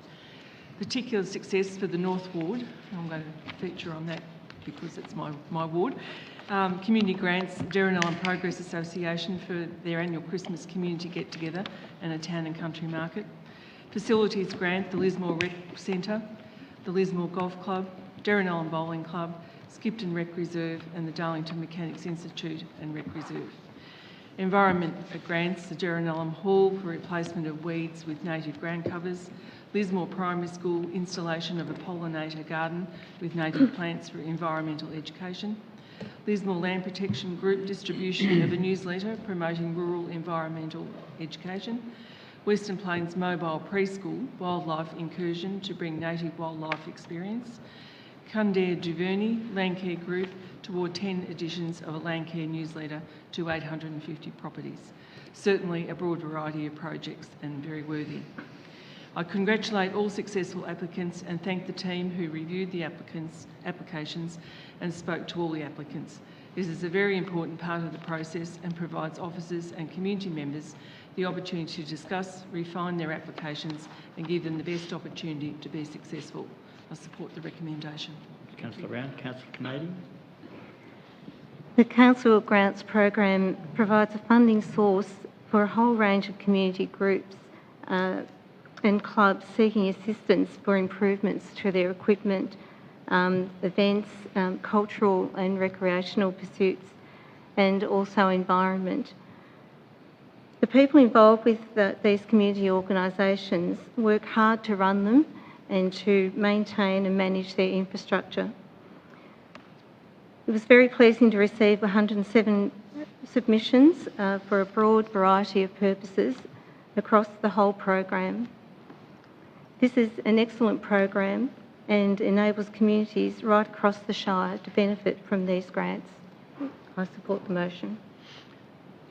Particular success for the North Ward, I'm going to feature on that because it's my ward. Community grants, Derrinellum Progress Association for their annual Christmas community get-together and a town and country market. Facilities grant, the Lismore Rec Centre, the Lismore Golf Club, Derrinellum Bowling Club, Skipton Rec Reserve and the Darlington Mechanics Institute and Rec Reserve. Environment grants, the Derrinellum Hall for replacement of weeds with native ground covers, Lismore Primary School installation of a pollinator garden with native plants for environmental education, Lismore Land Protection Group distribution of a newsletter promoting rural environmental education, Western Plains Mobile Preschool wildlife incursion to bring native wildlife experience, Cundare Duverney Landcare Group toward 10 editions of a Landcare newsletter to 850 properties. Certainly a broad variety of projects and very worthy. I congratulate all successful applicants and thank the team who reviewed the applications and spoke to all the applicants. This is a very important part of the process and provides officers and community members the opportunity to discuss, refine their applications and give them the best opportunity to be successful. I support the recommendation. Councillor Brown. Councillor Canady. The Council Grants Program provides a funding source for a whole range of community groups and clubs seeking assistance for improvements to their equipment, events, cultural and recreational pursuits, and also environment. The people involved with these community organisations work hard to run them and to maintain and manage their infrastructure. It was very pleasing to receive 107 submissions for a broad variety of purposes across the whole program. This is an excellent program and enables communities right across the Shire to benefit from these grants. I support the motion.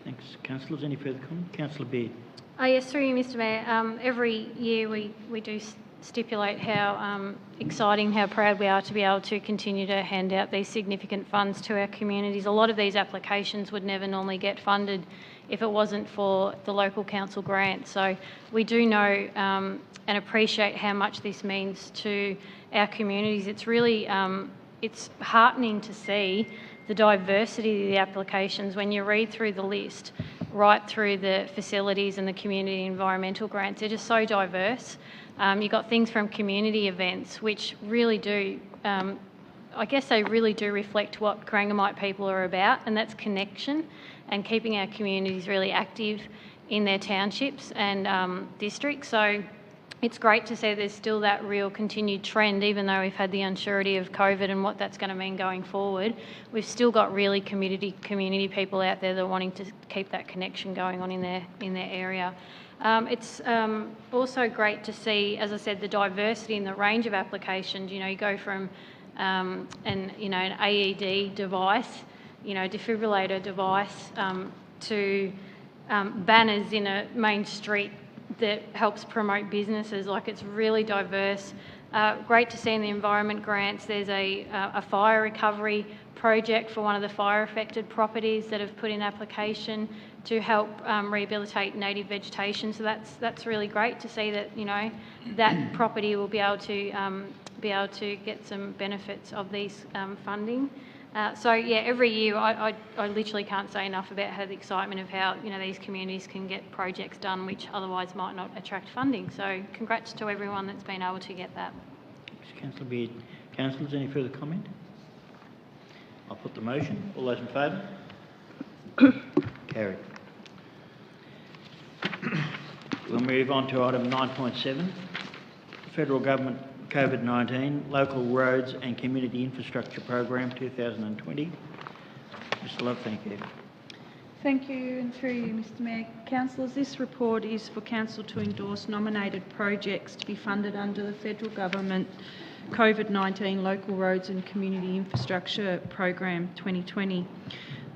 Thanks, councillors. Any further comment? Councillor Beard. Yes, through you, Mr Mayor. Every year we do stipulate how exciting, how proud we are to be able to continue to hand out these significant funds to our communities. A lot of these applications would never normally get funded if it wasn't for the local council grant. So we do know and appreciate how much this means to our communities. It's really it's heartening to see the diversity of the applications when you read through the list, right through the facilities and the community environmental grants. They're just so diverse. You've got things from community events, which really do, I guess they really do reflect what Corangamite people are about, and that's connection and keeping our communities really active in their townships and districts. So it's great to see there's still that real continued trend, even though we've had the unsurety of COVID and what that's going to mean going forward. We've still got really community people out there that are wanting to keep that connection going on in their area. It's also great to see, as I said, the diversity in the range of applications. You know, you go from an AED device, defibrillator device, to banners in a main street that helps promote businesses. Like, it's really diverse. Great to see in the environment grants there's a fire recovery project for one of the fire affected properties that have put in application to help rehabilitate native vegetation. So that's really great to see that that property will be able to get some benefits of these funding. So yeah, every year I literally can't say enough about how the excitement of how these communities can get projects done which otherwise might not attract funding. So congrats to everyone that's been able to get that. Thanks, Councillor Beard. Councillors, any further comment? I'll put the motion. All those in favour? Carried. We'll move on to item 9.7, Federal Government COVID-19 Local Roads and Community Infrastructure Program 2020. Mr. Love, thank you. Thank you, and through you, Mr Mayor. Councillors, this report is for Council to endorse nominated projects to be funded under the Federal Government COVID-19 Local Roads and Community Infrastructure Program 2020.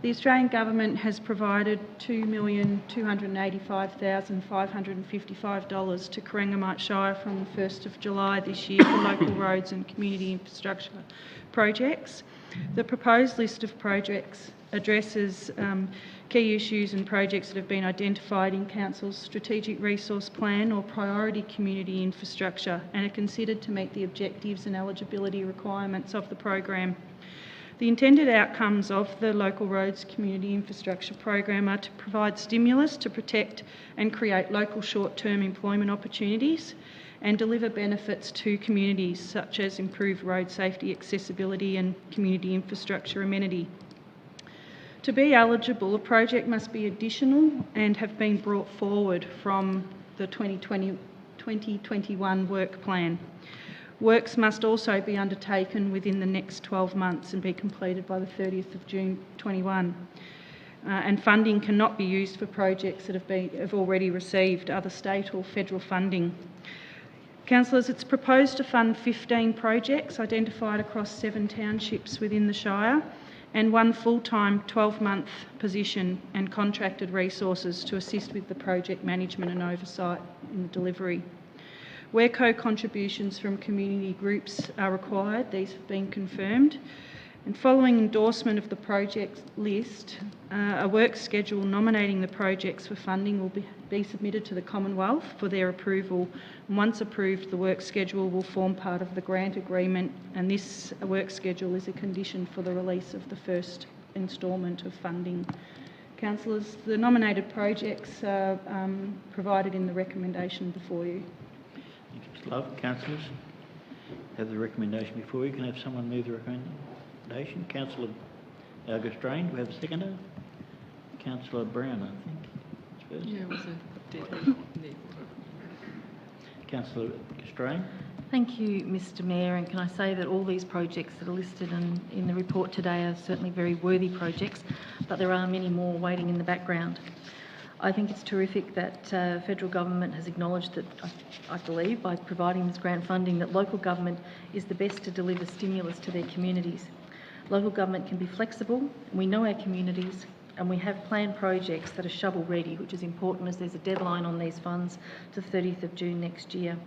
The Australian Government has provided $2,285,555 to Corangamite Shire from the 1st of July this year for local roads and community infrastructure projects. The proposed list of projects addresses key issues and projects that have been identified in Council's Strategic Resource Plan or Priority Community Infrastructure and are considered to meet the objectives and eligibility requirements of the program. The intended outcomes of the Local Roads Community Infrastructure Program are to provide stimulus to protect and create local short-term employment opportunities and deliver benefits to communities such as improved road safety, accessibility and community infrastructure amenity. To be eligible, a project must be additional and have been brought forward from the 2021 work plan. Works must also be undertaken within the next 12 months and be completed by the 30th of June 21. And funding cannot be used for projects that have already received other state or federal funding. Councillors, it's proposed to fund 15 projects identified across 7 townships within the Shire and 1 full-time 12-month position and contracted resources to assist with the project management and oversight in the delivery. Where co-contributions from community groups are required, these have been confirmed. And following endorsement of the project list, a work schedule nominating the projects for funding will be submitted to the Commonwealth for their approval. And once approved, the work schedule will form part of the grant agreement, and this work schedule is a condition for the release of the first instalment of funding. Councillors, the nominated projects are provided in the recommendation before you. Thank you, Mr. Love. Councillors, have the recommendation before you. Can I have someone move the recommendation? Councillor Augustrain, do we have a seconder? Councillor Brown, I think. First. Yeah, it was a Councillor Augustrain. Thank you, Mr Mayor, and can I say that all these projects that are listed in the report today are certainly very worthy projects, but there are many more waiting in the background. I think it's terrific that federal government has acknowledged that, I believe, by providing this grant funding, that local government is the best to deliver stimulus to their communities. Local government can be flexible, we know our communities, and we have planned projects that are shovel ready, which is important as there's a deadline on these funds to the 30th of June next year.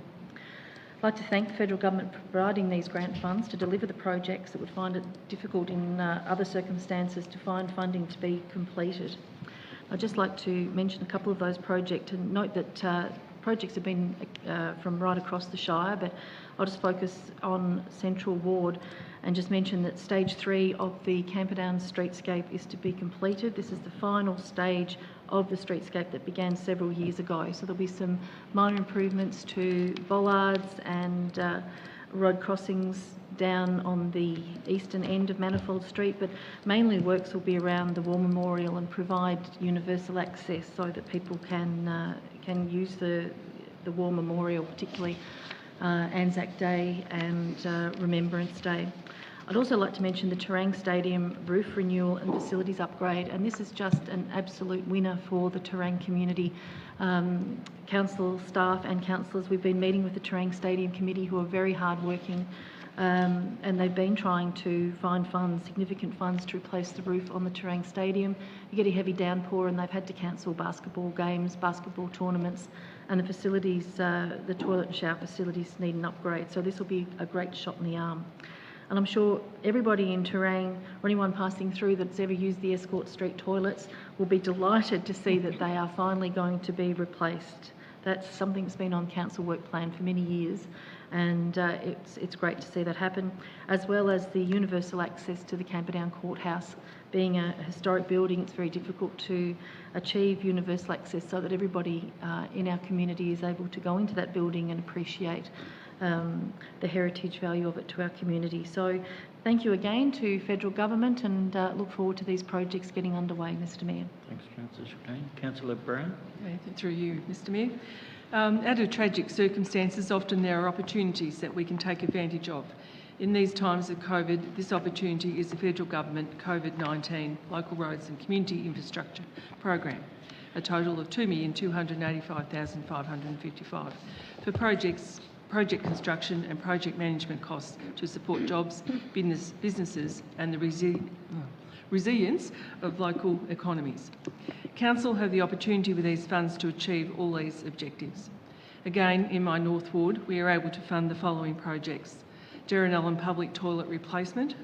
I'd like to thank the federal government for providing these grant funds to deliver the projects that would find it difficult in other circumstances to find funding to be completed. I'd just like to mention a couple of those projects and note that projects have been from right across the Shire, but I'll just focus on Central Ward and just mention that stage 3 of the Camperdown streetscape is to be completed. This is the final stage of the streetscape that began several years ago. So there'll be some minor improvements to bollards and road crossings down on the eastern end of Manifold Street, but mainly works will be around the War Memorial and provide universal access so that people can use the War Memorial, particularly Anzac Day and Remembrance Day. I'd also like to mention the Terang Stadium roof renewal and facilities upgrade, and this is just an absolute winner for the Terang community. Council staff and councillors, we've been meeting with the Terang Stadium Committee, who are very hard-working, and they've been trying to find funds, significant funds, to replace the roof on the Terang Stadium. You get a heavy downpour and they've had to cancel basketball games, basketball tournaments, and the facilities, the toilet and shower facilities need an upgrade. So this will be a great shot in the arm. And I'm sure everybody in Terang, or anyone passing through that's ever used the Escort Street toilets, will be delighted to see that they are finally going to be replaced. That's something that's been on council work plan for many years, and it's great to see that happen, as well as the universal access to the Camperdown Courthouse. Being a historic building, it's very difficult to achieve universal access so that everybody in our community is able to go into that building and appreciate the heritage value of it to our community. So thank you again to federal government, and look forward to these projects getting underway, Mr Mayor. Thanks, Councillor Shane. Councillor Brown. Through you, Mr Mayor. Out of tragic circumstances, often there are opportunities that we can take advantage of. In these times of COVID, this opportunity is the federal government COVID-19 Local Roads and Community Infrastructure Program, a total of $2,085,555 for project construction and project management costs to support jobs, businesses and the resilience of local economies. Council have the opportunity with these funds to achieve all these objectives. Again, in my North Ward, we are able to fund the following projects: Derenellan Public Toilet Replacement,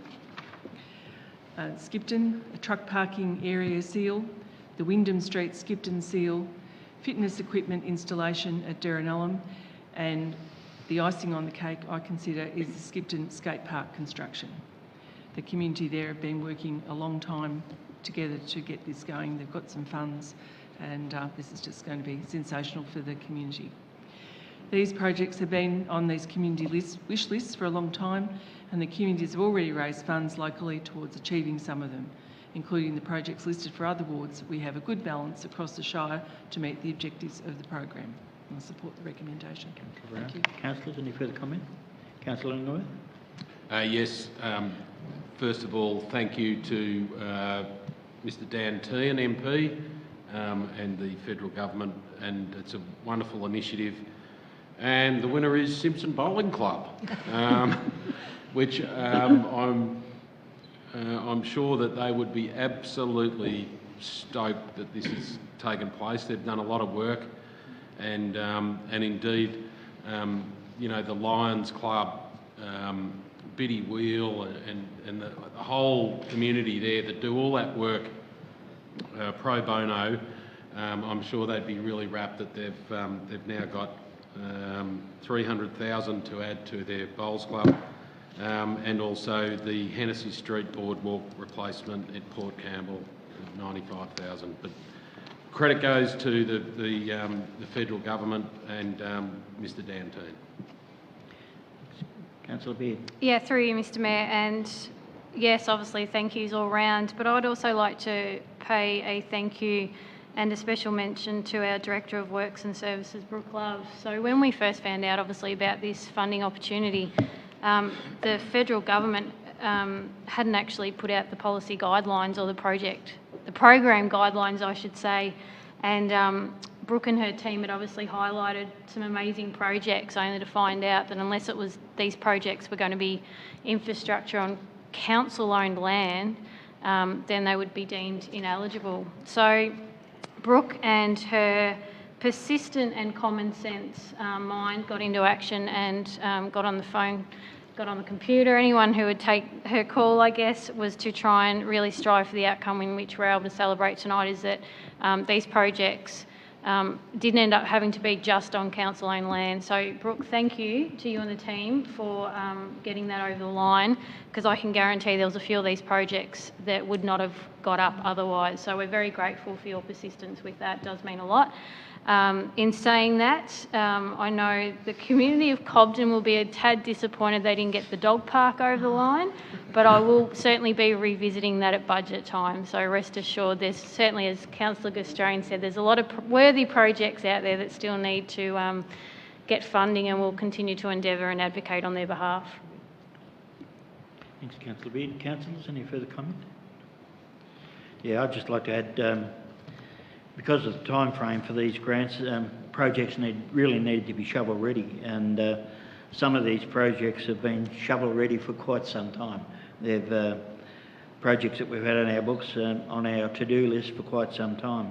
Skipton, a truck parking area seal, the Wyndham Street Skipton seal, fitness equipment installation at Derenellan, and the icing on the cake, I consider, is the Skipton skate park construction. The community there have been working a long time together to get this going. They've got some funds, and this is just going to be sensational for the community. These projects have been on these community wish lists for a long time, and the communities have already raised funds locally towards achieving some of them, including the projects listed for other wards. We have a good balance across the Shire to meet the objectives of the program. I support the recommendation. Thank you. Councillors, any further comment? Councillor Ingleworth? Yes. First of all, thank you to Mr Dan Tehan, MP, and the federal government, and it's a wonderful initiative. And the winner is Simpson Bowling Club, which I'm sure that they would be absolutely stoked that this has taken place. They've done a lot of work, and indeed, you know, the Lions Club, Biddy Wheel, and the whole community there that do all that work pro bono. I'm sure they'd be really rapt that they've now got $300,000 to add to their bowls club, and also the Hennessy Street Boardwalk replacement at Port Campbell, $95,000. But credit goes to the federal government and Mr Dan Tehan. Councillor Beard. Yeah, through you, Mr Mayor, and yes, obviously thank yous all round, but I'd also like to pay a thank you and a special mention to our Director of Works and Services, Brooke Love. So when we first found out, obviously, about this funding opportunity, the federal government hadn't actually put out the policy guidelines, or the program guidelines, I should say, and Brooke and her team had obviously highlighted some amazing projects, only to find out that unless it was these projects were going to be infrastructure on council-owned land, then they would be deemed ineligible. So Brooke and her persistent and common sense mind got into action and got on the phone, got on the computer. Anyone who would take her call, I guess, was to try and really strive for the outcome in which we're able to celebrate tonight, is that these projects didn't end up having to be just on council-owned land. So, Brooke, thank you to you and the team for getting that over the line, because I can guarantee there was a few of these projects that would not have got up otherwise. So we're very grateful for your persistence with that. It does mean a lot. In saying that, I know the community of Cobden will be a tad disappointed they didn't get the dog park over the line, but I will certainly be revisiting that at budget time. So rest assured, there's certainly, as Councillor Gustrane said, there's a lot of worthy projects out there that still need to get funding, and we'll continue to endeavour and advocate on their behalf. Thanks, Councillor Beard. Councillors, any further comment? Yeah, I'd just like to add, because of the time frame for these grants, projects really need to be shovel ready, and some of these projects have been shovel ready for quite some time. They've projects that we've had on our books, on our to-do list for quite some time.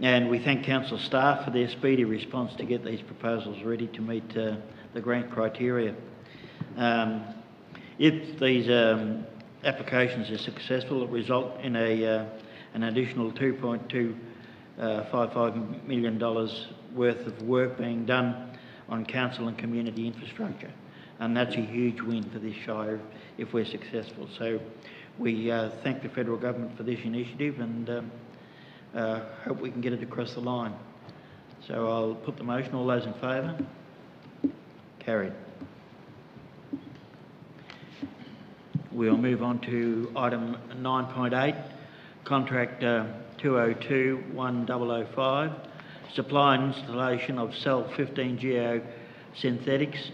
And we thank council staff for their speedy response to get these proposals ready to meet the grant criteria. If these applications are successful, it will result in an additional $2.255 million worth of work being done on council and community infrastructure. And that's a huge win for this Shire if we're successful. So we thank the federal government for this initiative, and hope we can get it across the line. So I'll put the motion. All those in favour? Carried. We'll move on to item 9.8, contract 202-1005, supply and installation of cell 15 geosynthetics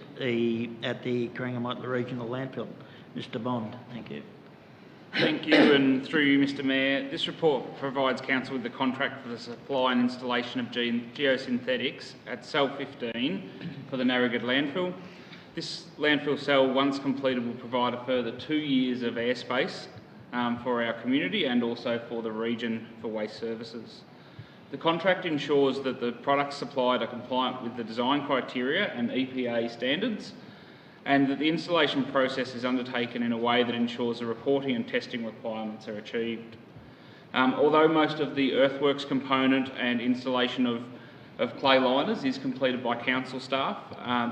at the Corangamite Regional Landfill. Mr. Bond, thank you. Thank you, and through you, Mr Mayor, this report provides Council with the contract for the supply and installation of geosynthetics at cell 15 for the Noorat landfill. This landfill cell, once completed, will provide a further 2 years of airspace for our community and also for the region for waste services. The contract ensures that the products supplied are compliant with the design criteria and EPA standards, and that the installation process is undertaken in a way that ensures the reporting and testing requirements are achieved. Although most of the earthworks component and installation of clay liners is completed by council staff,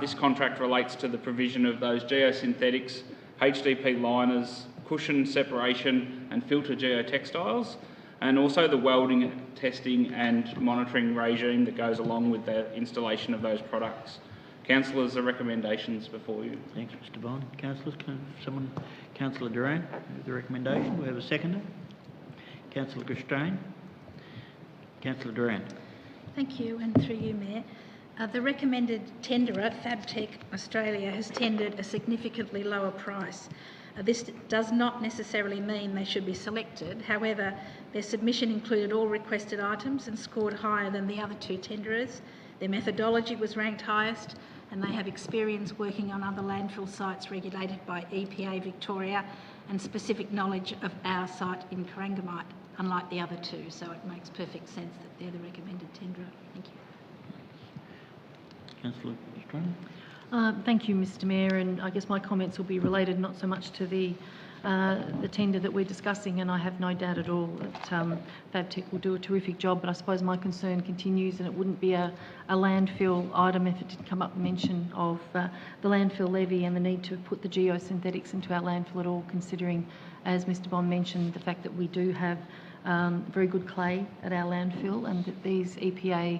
this contract relates to the provision of those geosynthetics, HDP liners, cushion separation and filter geotextiles, and also the welding, testing and monitoring regime that goes along with the installation of those products. Councillors, the recommendations before you. Thanks, Mr Bond. Councillors, Councillor Duran, the recommendation. We have a seconder. Councillor Gustane. Councillor Duran. Thank you, and through you, Mayor. The recommended tenderer, Fabtech Australia, has tendered a significantly lower price. This does not necessarily mean they should be selected. However, their submission included all requested items and scored higher than the other two tenderers. Their methodology was ranked highest, and they have experience working on other landfill sites regulated by EPA Victoria and specific knowledge of our site in Corangamite, unlike the other two. So it makes perfect sense that they're the recommended tenderer. Thank you. Councillor Gustane. Thank you, Mr Mayor, and I guess my comments will be related not so much to the tender that we're discussing, and I have no doubt at all that Fabtech will do a terrific job, but I suppose my concern continues, and it wouldn't be a landfill item if it did come up mention of the landfill levy and the need to put the geosynthetics into our landfill at all, considering, as Mr Bond mentioned, the fact that we do have very good clay at our landfill, and that these EPA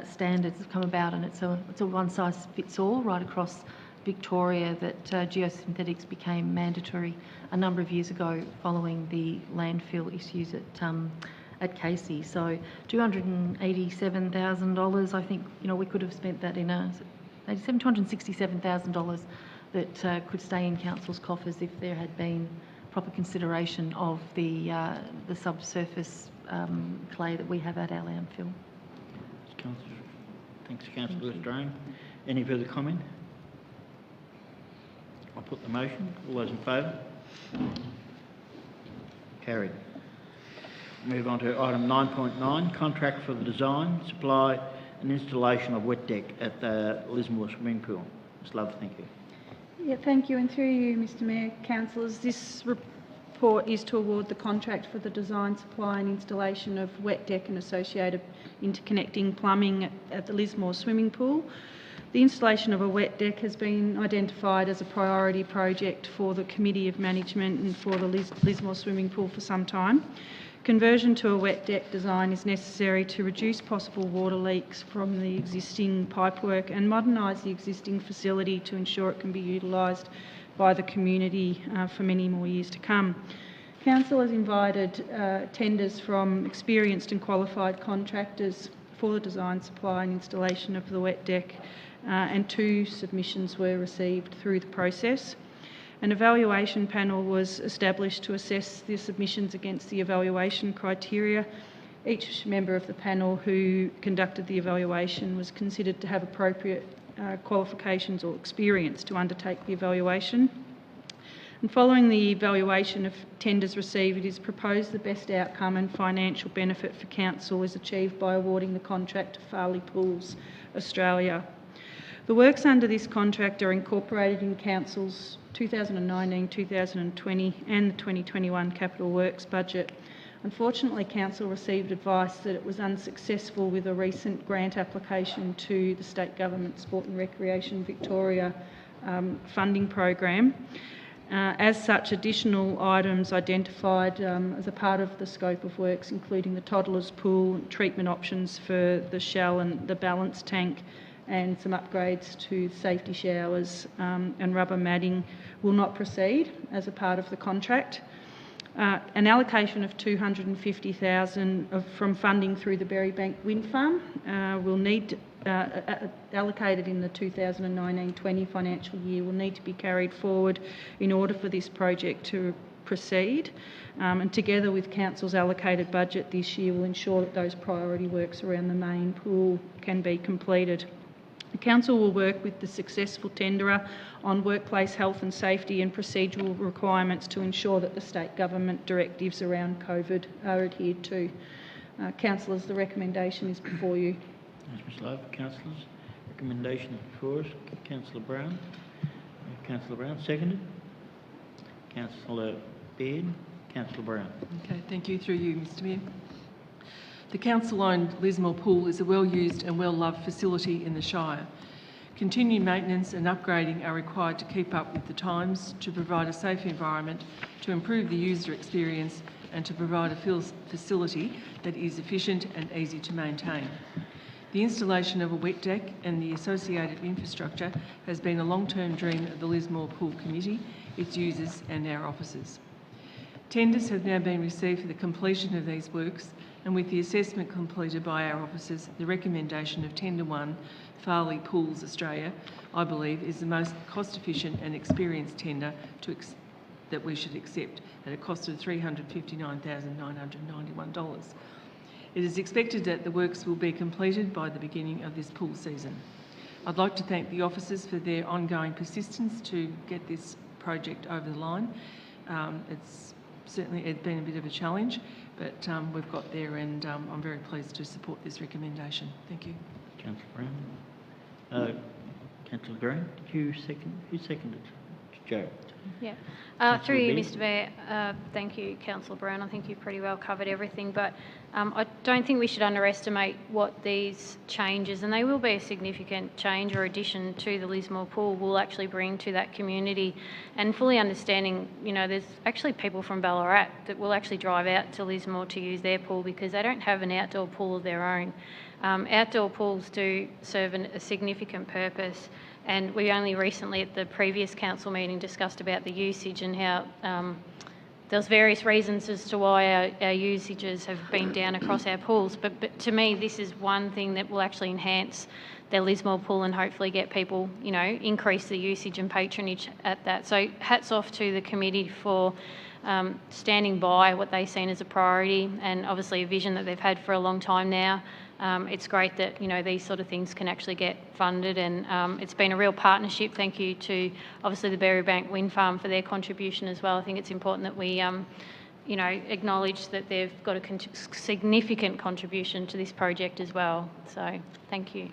standards have come about, and it's a one-size-fits-all right across Victoria, that geosynthetics became mandatory a number of years ago following the landfill issues at Casey. So $287,000, I think, we could have spent that in $267,000 that could stay in council's coffers if there had been proper consideration of the subsurface clay that we have at our landfill. Thanks, Councillor Gustane. Any further comment? I'll put the motion. All those in favour? Carried. Move on to item 9.9, contract for the design, supply and installation of wet deck at the Lismore swimming pool. Ms Love, thank you. Yeah, thank you, and through you, Mr Mayor, councillors, this report is to award the contract for the design, supply and installation of wet deck and associated interconnecting plumbing at the Lismore swimming pool. The installation of a wet deck has been identified as a priority project for the Committee of Management and for the Lismore swimming pool for some time. Conversion to a wet deck design is necessary to reduce possible water leaks from the existing pipework and modernise the existing facility to ensure it can be utilised by the community for many more years to come. Council has invited tenders from experienced and qualified contractors for the design, supply and installation of the wet deck, and 2 submissions were received through the process. An evaluation panel was established to assess the submissions against the evaluation criteria. Each member of the panel who conducted the evaluation was considered to have appropriate qualifications or experience to undertake the evaluation. And following the evaluation of tenders received, it is proposed the best outcome and financial benefit for council is achieved by awarding the contract to Farley Pools Australia. The works under this contract are incorporated in council's 2019-2020 and the 2021 capital works budget. Unfortunately, council received advice that it was unsuccessful with a recent grant application to the state government Sport and Recreation Victoria funding program. As such, additional items identified as a part of the scope of works, including the toddlers pool, treatment options for the shell and the balance tank, and some upgrades to safety showers and rubber matting, will not proceed as a part of the contract. An allocation of $250,000 from funding through the Berrybank Wind Farm will need allocated in the 2019-20 financial year will need to be carried forward in order for this project to proceed, and together with council's allocated budget this year will ensure that those priority works around the main pool can be completed. Council will work with the successful tenderer on workplace health and safety and procedural requirements to ensure that the state government directives around COVID are adhered to. Councillors, the recommendation is before you. Thanks, Ms Love. Councillors, recommendation is before us. Councillor Brown. Councillor Brown, seconded. Councillor Baird. Councillor Brown. Okay, thank you. Through you, Mr Mayor. The council-owned Lismore Pool is a well-used and well-loved facility in the Shire. Continued maintenance and upgrading are required to keep up with the times, to provide a safe environment, to improve the user experience and to provide a facility that is efficient and easy to maintain. The installation of a wet deck and the associated infrastructure has been a long-term dream of the Lismore Pool Committee, its users and our officers. Tenders have now been received for the completion of these works, and with the assessment completed by our officers, the recommendation of Tender 1, Farley Pools Australia, I believe is the most cost-efficient and experienced tender that we should accept at a cost of $359,991. It is expected that the works will be completed by the beginning of this pool season. I'd like to thank the officers for their ongoing persistence to get this project over the line. It's been a bit of a challenge, but we've got there, and I'm very pleased to support this recommendation. Thank you. Councillor Brown. Councillor Green, did you second? Who seconded? Joe. Yeah. Councillor Through you, Baird. Mr Mayor, thank you, Councillor Brown. I think you've pretty well covered everything, but I don't think we should underestimate what these changes, and they will be a significant change or addition to the Lismore Pool, will actually bring to that community. And fully understanding, you know, there's actually people from Ballarat that will actually drive out to Lismore to use their pool because they don't have an outdoor pool of their own. Outdoor pools do serve a significant purpose, and we only recently at the previous council meeting discussed about the usage and how there's various reasons as to why our usages have been down across our pools, but to me this is one thing that will actually enhance their Lismore pool and hopefully get people, you know, increase the usage and patronage at that. So hats off to the committee for standing by what they've seen as a priority and obviously a vision that they've had for a long time now. It's great that, you know, these sort of things can actually get funded, and it's been a real partnership. Thank you to obviously the Berrybank Wind Farm for their contribution as well. I think it's important that we, you know, acknowledge that they've got a significant contribution to this project as well. So thank you.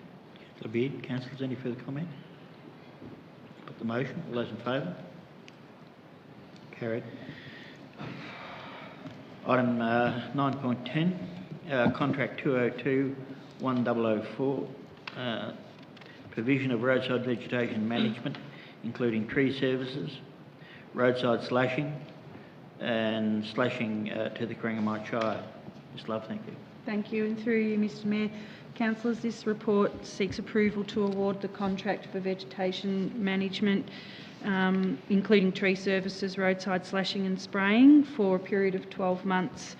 Councillor Beard. Councillors, any further comment? Put the motion. All those in favour? Carried. Item 9.10. Contract 202-1004, provision of roadside vegetation management, including tree services, roadside slashing, and slashing to the Corangamite Shire. Ms Love, thank you. Thank you, and through you, Mr Mayor. Councillors, this report seeks approval to award the contract for vegetation management, including tree services, roadside slashing and spraying for a period of 12 months.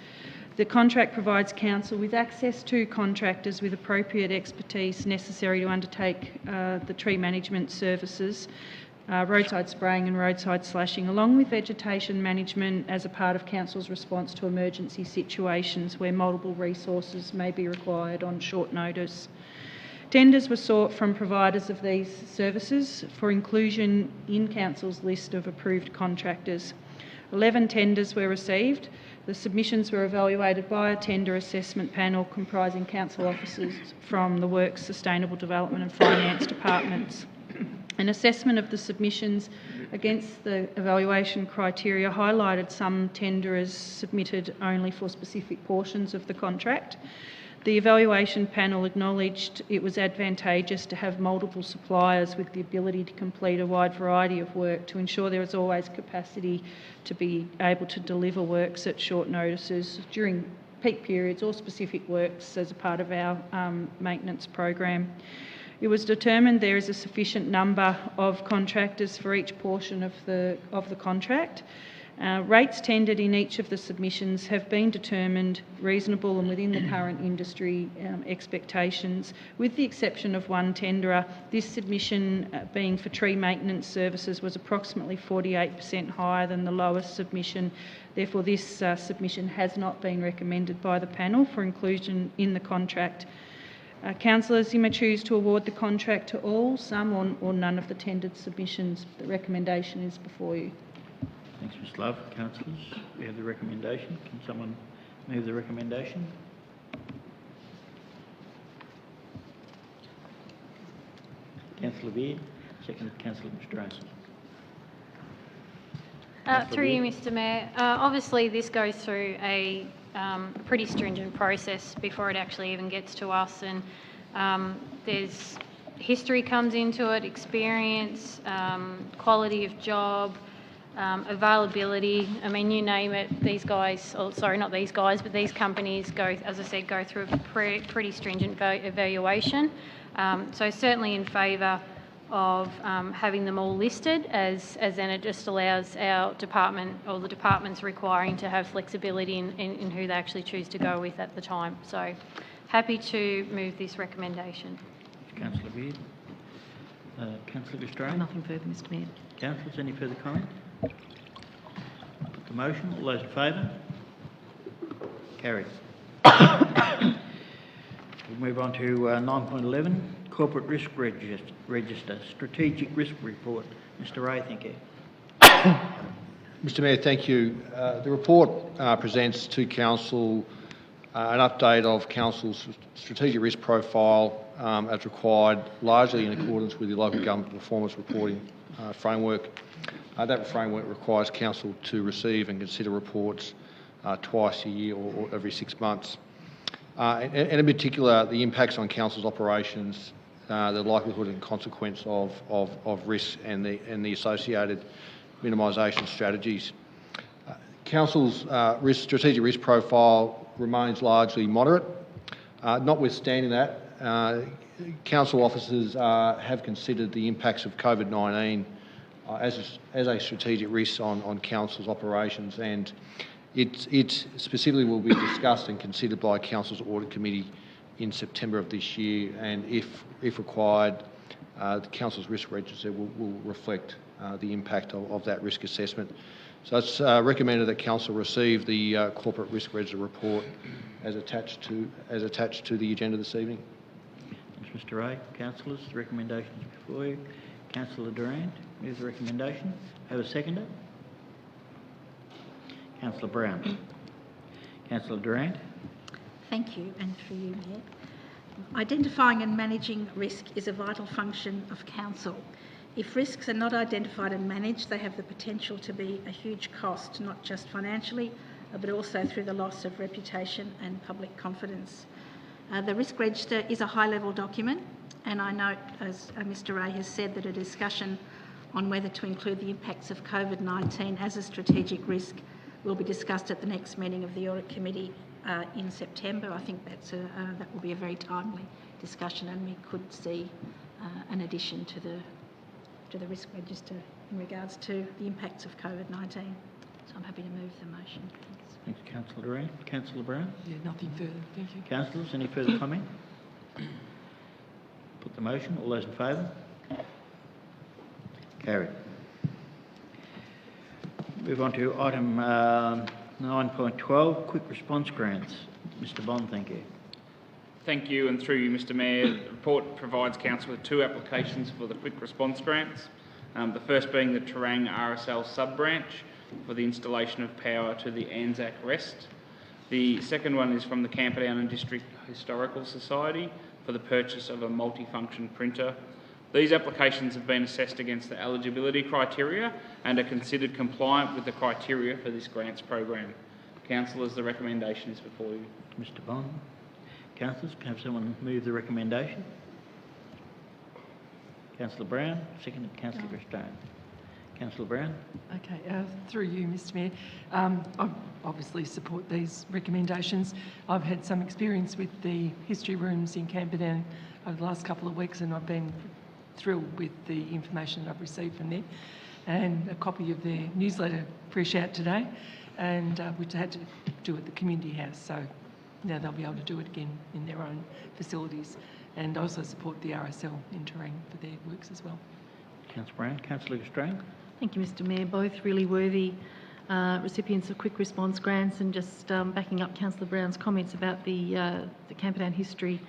The contract provides Council with access to contractors with appropriate expertise necessary to undertake the tree management services, roadside spraying and roadside slashing, along with vegetation management as a part of Council's response to emergency situations where multiple resources may be required on short notice. Tenders were sought from providers of these services for inclusion in Council's list of approved contractors. 11 tenders were received. The submissions were evaluated by a tender assessment panel comprising council officers from the Works, Sustainable Development and Finance departments. An assessment of the submissions against the evaluation criteria highlighted some tenderers submitted only for specific portions of the contract. The evaluation panel acknowledged it was advantageous to have multiple suppliers with the ability to complete a wide variety of work to ensure there is always capacity to be able to deliver works at short notices during peak periods or specific works as a part of our maintenance program. It was determined there is a sufficient number of contractors for each portion of the contract. Rates tendered in each of the submissions have been determined reasonable and within the current industry expectations, with the exception of one tenderer. This submission, being for tree maintenance services, was approximately 48% higher than the lowest submission. Therefore, this submission has not been recommended by the panel for inclusion in the contract. Councillors, you may choose to award the contract to all, some or none of the tendered submissions. The recommendation is before you. Thanks, Ms Love. Councillors, we have the recommendation. Can someone move the recommendation? Councillor Beard, seconded Councillor Strang. Through you, Mr Mayor. Obviously, this goes through a pretty stringent process before it actually even gets to us, and there's history comes into it, experience, quality of job, availability. I mean, you name it. These guys, oh, sorry, not these guys, but these companies go, as I said, go through a pretty stringent evaluation. So certainly in favour of having them all listed, as then it just allows our department or the departments requiring to have flexibility in who they actually choose to go with at the time. So happy to move this recommendation. Councillor Beard. Councillor Strang. Nothing further, Mr Mayor. Councillors, any further comment? Put the motion. All those in favour? Carried. We'll move on to 9.11, Corporate Risk Register, Strategic Risk Report. Mr Ray, thank you. Mr Mayor, thank you. The report presents to Council an update of Council's strategic risk profile as required, largely in accordance with the local government performance reporting framework. That framework requires Council to receive and consider reports twice a year or every 6 months. And in particular, the impacts on Council's operations, the likelihood and consequence of risks and the associated minimisation strategies. Council's strategic risk profile remains largely moderate. Notwithstanding that, Council officers have considered the impacts of COVID-19 as a strategic risk on Council's operations, and it specifically will be discussed and considered by Council's Audit Committee in September of this year, and if required, the Council's risk register will reflect the impact of that risk assessment. So it's recommended that Council receive the Corporate Risk Register report as attached to the agenda this evening. Thanks, Mr Ray. Councillors, the recommendation is before you. Councillor Durant, move the recommendation. Have a seconder. Councillor Brown. Councillor Durant. Thank you, and through you, Mayor. Identifying and managing risk is a vital function of Council. If risks are not identified and managed, they have the potential to be a huge cost, not just financially, but also through the loss of reputation and public confidence. The risk register is a high-level document, and I note, as Mr Ray has said, that a discussion on whether to include the impacts of COVID-19 as a strategic risk will be discussed at the next meeting of the Audit Committee in September. I think that will be a very timely discussion, and we could see an addition to the risk register in regards to the impacts of COVID-19. So I'm happy to move the motion. Thanks, Councillor Durant. Councillor Brown. Yeah, nothing further. Thank you. Councillors, any further comment? Put the motion. All those in favour? Carried. Move on to item 9.12, quick response grants. Mr Bond, thank you. Thank you, and through you, Mr Mayor, the report provides Council with 2 applications for the quick response grants. The first being the Terang RSL sub-branch for the installation of power to the Anzac Rest. The second one is from the Camperdown and District Historical Society for the purchase of a multifunction printer. These applications have been assessed against the eligibility criteria and are considered compliant with the criteria for this grants program. Councillors, the recommendation is before you. Mr Bond. Councillors, can I have someone move the recommendation? Councillor Brown, seconded Councillor Stone. Councillor Brown. Okay, through you, Mr Mayor. I obviously support these recommendations. I've had some experience with the history rooms in Camperdown over the last couple of weeks, and I've been thrilled with the information that I've received from them, and a copy of their newsletter fresh out today, and which I had to do at the community house, so now they'll be able to do it again in their own facilities. And I also support the RSL in Terang for their works as well. Councillor Brown. Councillor Strang. Thank you, Mr Mayor. Both really worthy recipients of quick response grants, and just backing up Councillor Brown's comments about the Camperdown History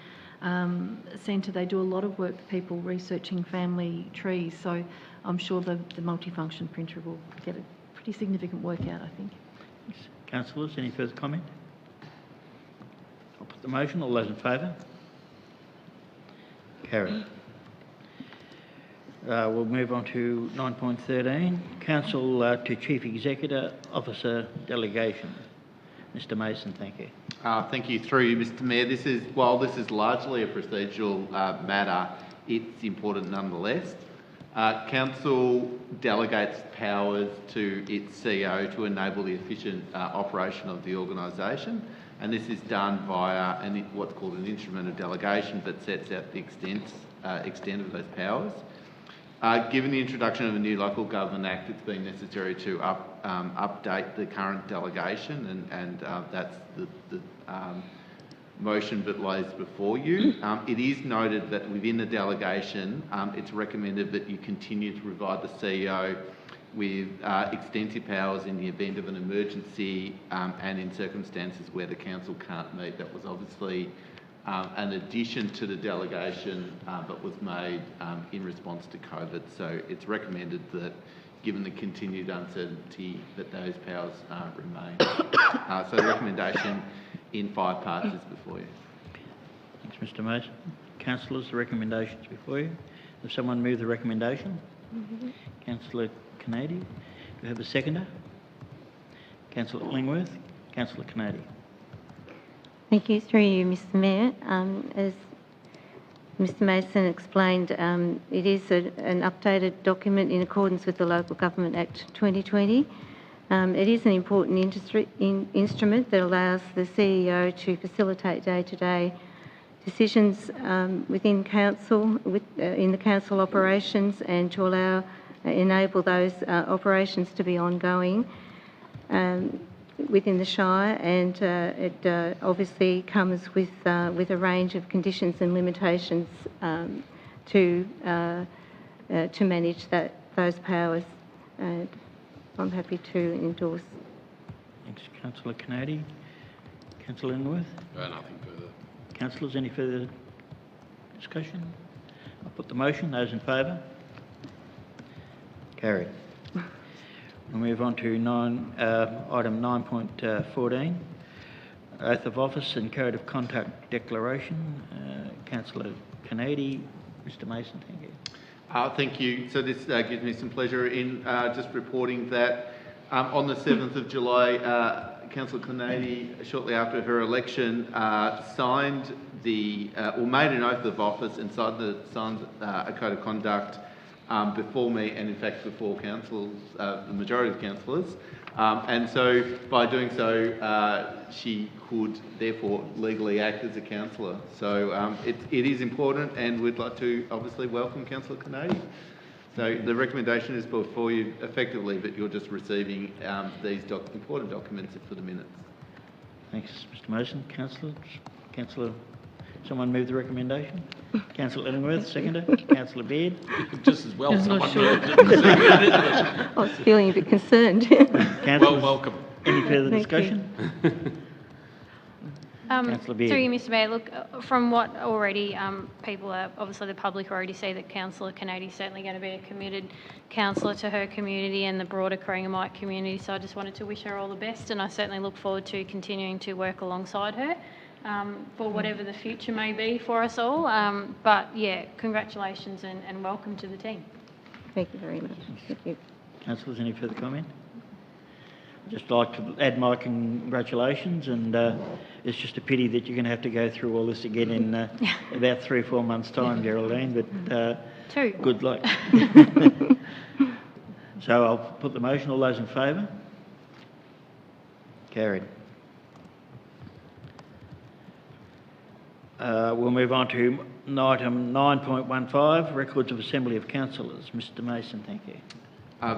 centre. They do a lot of work for people researching family trees, so I'm sure the multifunction printer will get a pretty significant work out, I think. Councillors, any further comment? I'll put the motion. All those in favour? Carried. We'll move on to 9.13, Council to Chief Executive Officer Delegation. Mr Mason, thank you. Thank you. Through you, Mr Mayor. While this is largely a procedural matter, it's important nonetheless. Council delegates powers to its CEO to enable the efficient operation of the organisation, and this is done via what's called an instrument of delegation, but sets out the extent of those powers. Given the introduction of a new Local Government Act, it's been necessary to update the current delegation, and that's the motion that lies before you. It is noted that within the delegation, it's recommended that you continue to provide the CEO with extensive powers in the event of an emergency and in circumstances where the council can't meet. That was obviously an addition to the delegation, but was made in response to COVID. So it's recommended that, given the continued uncertainty, that those powers remain. So the recommendation in 5 parts is before you. Thanks, Mr Mason. Councillors, the recommendation is before you. Does someone move the recommendation? Councillor Canady. Do we have a seconder? Councillor Illingworth. Councillor Canady. Thank you. Through you, Mr Mayor. As Mr Mason explained, it is an updated document in accordance with the Local Government Act 2020. It is an important instrument that allows the CEO to facilitate day-to-day decisions within council, in the council operations, and to enable those operations to be ongoing within the Shire, and it obviously comes with a range of conditions and limitations to manage those powers. And I'm happy to endorse. Thanks, Councillor Canady. Councillor Illingworth. Nothing further. Councillors, any further discussion? I'll put the motion. Those in favour? Carried. We'll move on to item 9.14, Oath of Office and Code of Conduct Declaration. Councillor Canady. Mr Mason, thank you. Thank you. So this gives me some pleasure in just reporting that on the 7th of July, Councillor Canady, shortly after her election, signed made an oath of office and signed a code of conduct before me, and in fact before councils, the majority of councillors. And so by doing so, she could therefore legally act as a councillor. So it is important, and we'd like to obviously welcome Councillor Canady. So the recommendation is before you effectively, but you're just receiving these important documents for the minutes. Thanks, Mr Mason. Councillor, someone move the recommendation? Councillor Illingworth, seconder. Councillor Beard. Just as well, someone moved it. I was feeling a bit concerned. Well, welcome. Any further discussion? Councillor Beard. Through you, Mr Mayor, look, from what already people are, obviously the public already see that Councillor Canady is certainly going to be a committed councillor to her community and the broader Corangamite community, so I just wanted to wish her all the best, and I certainly look forward to continuing to work alongside her for whatever the future may be for us all. But yeah, congratulations and welcome to the team. Thank you very much. Thank you. Councillors, any further comment? I'd just like to add my congratulations, and it's just a pity that you're going to have to go through all this again in about 3 or 4 months' time, Geraldine, but good luck. So I'll put the motion. All those in favour? Carried. We'll move on to item 9.15, Records of Assembly of Councillors. Mr Mason, thank you.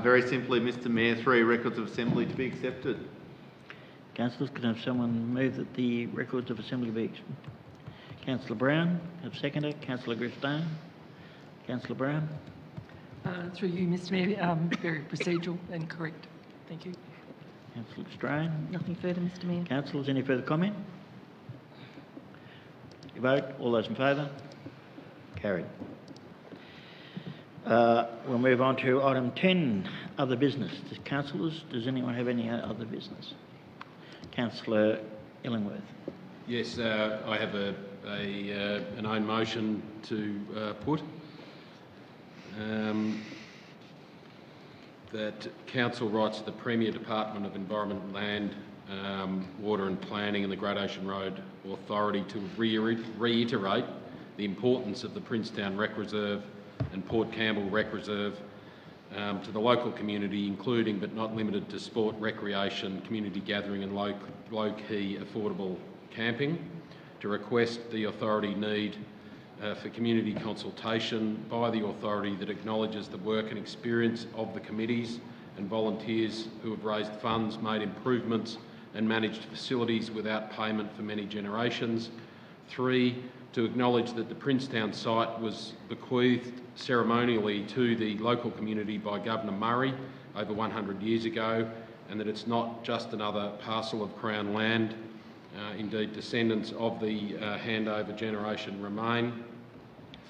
Very simply, Mr Mayor, 3 records of assembly to be accepted. Councillors, can I have someone move that the records of assembly be accepted? Councillor Brown, have seconder. Councillor Gristone. Councillor Brown. Through you, Mr Mayor, very procedural and correct. Thank you. Councillor Strain. Nothing further, Mr Mayor. Councillors, any further comment? vote. All those in favour? Carried. We'll move on to item 10, other business. Councillors, does anyone have any other business? Councillor Illingworth. Yes, I have an own motion to put. That Council writes to the Premier Department of Environment, Land, Water and Planning and the Great Ocean Road Authority to reiterate the importance of the Princetown Rec Reserve and Port Campbell Rec Reserve to the local community, including but not limited to sport, recreation, community gathering and low-key affordable camping, to request the authority need for community consultation by the authority that acknowledges the work and experience of the committees and volunteers who have raised funds, made improvements and managed facilities without payment for many generations. 3, to acknowledge that the Princetown site was bequeathed ceremonially to the local community by Governor Murray over 100 years ago, and that it's not just another parcel of Crown land. Indeed, descendants of the handover generation remain.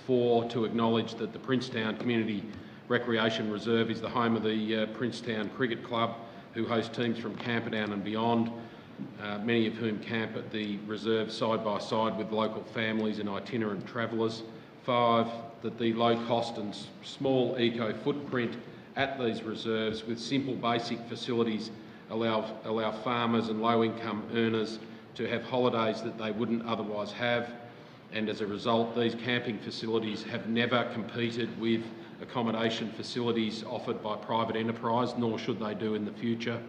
4, to acknowledge that the Princetown Community Recreation Reserve is the home of the Princetown Cricket Club, who host teams from Camperdown and beyond, many of whom camp at the reserve side by side with local families and itinerant travellers. 5, that the low cost and small eco footprint at these reserves with simple basic facilities allow farmers and low income earners to have holidays that they wouldn't otherwise have, and as a result these camping facilities have never competed with accommodation facilities offered by private enterprise, nor should they do in the future.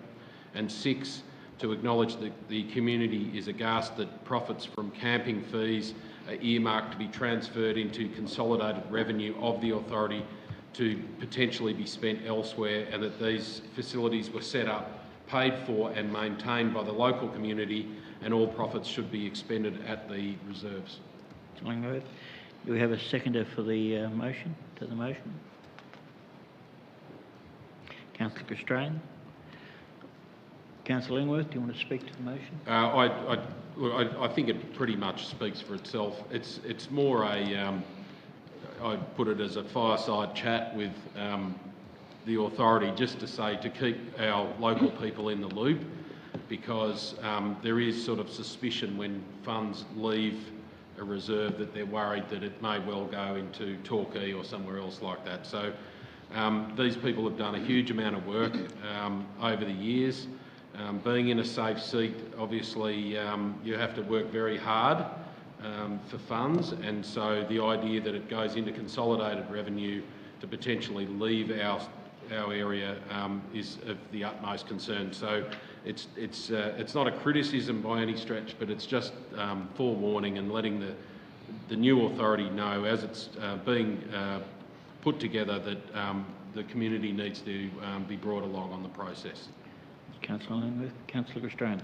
And 6, to acknowledge that the community is aghast that profits from camping fees are earmarked to be transferred into consolidated revenue of the authority to potentially be spent elsewhere, and that these facilities were set up, paid for and maintained by the local community, and all profits should be expended at the reserves. Do we have a seconder for the motion? To the motion? Councillor Castrain. Councillor Illingworth, do you want to speak to the motion? I think it pretty much speaks for itself. It's more a I put it as a fireside chat with the authority, just to say to keep our local people in the loop, because there is sort of suspicion when funds leave a reserve that they're worried that it may well go into Torquay or somewhere else like that. So these people have done a huge amount of work over the years. Being in a safe seat, obviously you have to work very hard for funds, and so the idea that it goes into consolidated revenue to potentially leave our area is of the utmost concern. So it's not a criticism by any stretch, but it's just forewarning and letting the new authority know as it's being put together that the community needs to be brought along on the process. Councillor Illingworth. Councillor Castrain.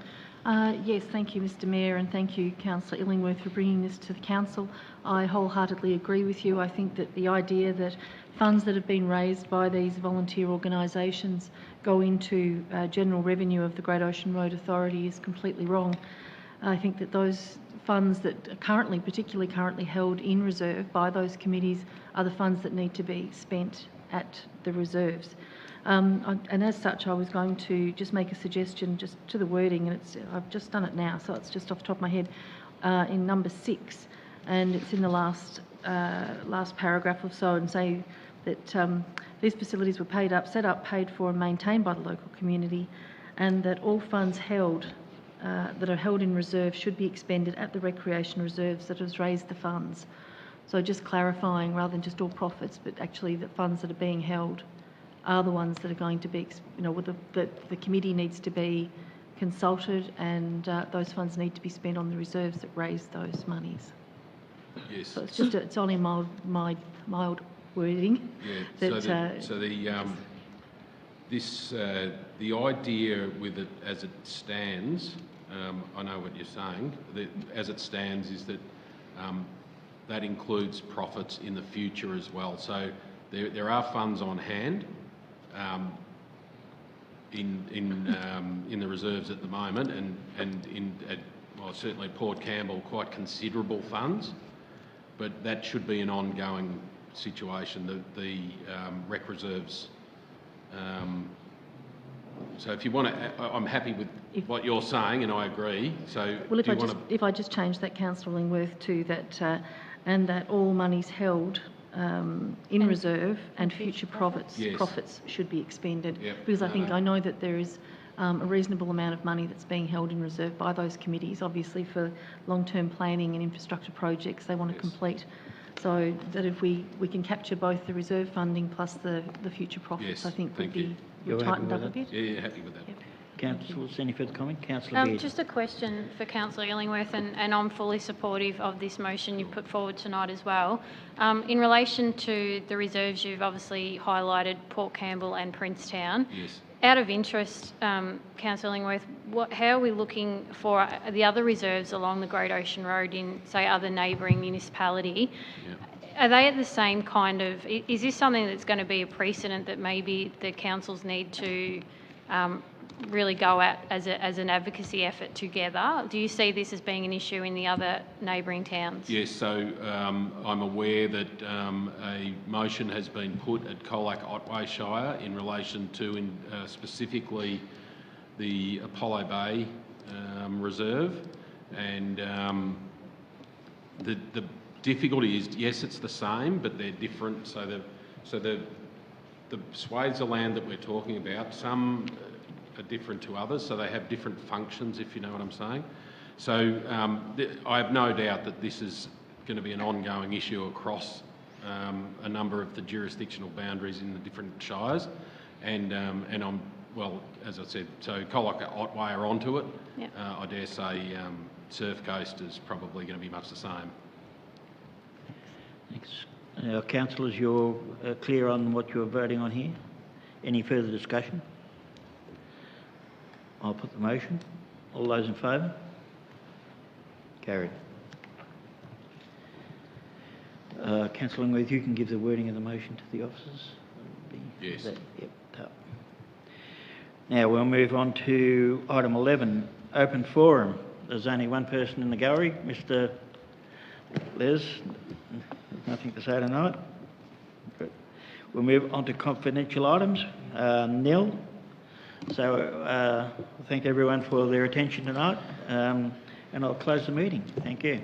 Yes, thank you, Mr Mayor, and thank you, Councillor Illingworth, for bringing this to the Council. I wholeheartedly agree with you. I think that the idea that funds that have been raised by these volunteer organisations go into general revenue of the Great Ocean Road Authority is completely wrong. I think that those funds that are particularly currently held in reserve by those committees are the funds that need to be spent at the reserves. And as such, I was going to just make a suggestion just to the wording, and I've just done it now, so it's just off the top of my head, in number 6, and it's in the last paragraph or so, and say that these facilities were set up, paid for and maintained by the local community, and that all funds held that are held in reserve should be expended at the recreation reserves that has raised the funds. So just clarifying, rather than just all profits, but actually the funds that are being held are the ones that are going to be, the committee needs to be consulted, and those funds need to be spent on the reserves that raise those monies. Yes. So it's only mild wording. Yeah. The idea with it as it stands, I know what you're saying. As it stands, is that that includes profits in the future as well. So there are funds on hand in the reserves at the moment, and well, certainly Port Campbell, quite considerable funds, but that should be an ongoing situation. The rec reserves. So if you want to, I'm happy with what you're saying, and I agree. So well, if I just change that, Councillor Illingworth, to that, and that all monies held in reserve and future profits should be expended. Yep. Because I know that there is a reasonable amount of money that's being held in reserve by those committees, obviously for long-term planning and infrastructure projects they want to complete. So that if we can capture both the reserve funding plus the future profits, I think would be tightened up a bit. Yeah, happy with that. Yep. Councillors, any further comment? Councillor Beard. Just a question for Councillor Illingworth, and I'm fully supportive of this motion you've put forward tonight as well. In relation to the reserves, you've obviously highlighted Port Campbell and Princetown. Yes. Out of interest, Councillor Illingworth, how are we looking for the other reserves along the Great Ocean Road in, say, other neighbouring municipality? Are they at the same kind of... Is this something that's going to be a precedent that maybe the councils need to really go at as an advocacy effort together? Do you see this as being an issue in the other neighbouring towns? Yes, so I'm aware that a motion has been put at Corangamite Shire in relation to specifically the Apollo Bay Reserve, and the difficulty is, yes, it's the same, but they're different. So the swathes of land that we're talking about, some are different to others, so they have different functions, if you know what I'm saying. So I have no doubt that this is going to be an ongoing issue across a number of the jurisdictional boundaries in the different shires, and I'm, well, as I said, so Corangamite Otway are onto it. Yep. I dare say Surf Coast is probably going to be much the same. Thanks. Councillors, you're clear on what you're voting on here? Any further discussion? I'll put the motion. All those in favour? Carried. Councillor Illingworth, you can give the wording of the motion to the officers. Yes. Yep. Now we'll move on to item 11, open forum. There's only one person in the gallery, Mr. Les. Nothing to say tonight. Good. We'll move on to confidential items. Nil. So thank everyone for their attention tonight, and I'll close the meeting. Thank you.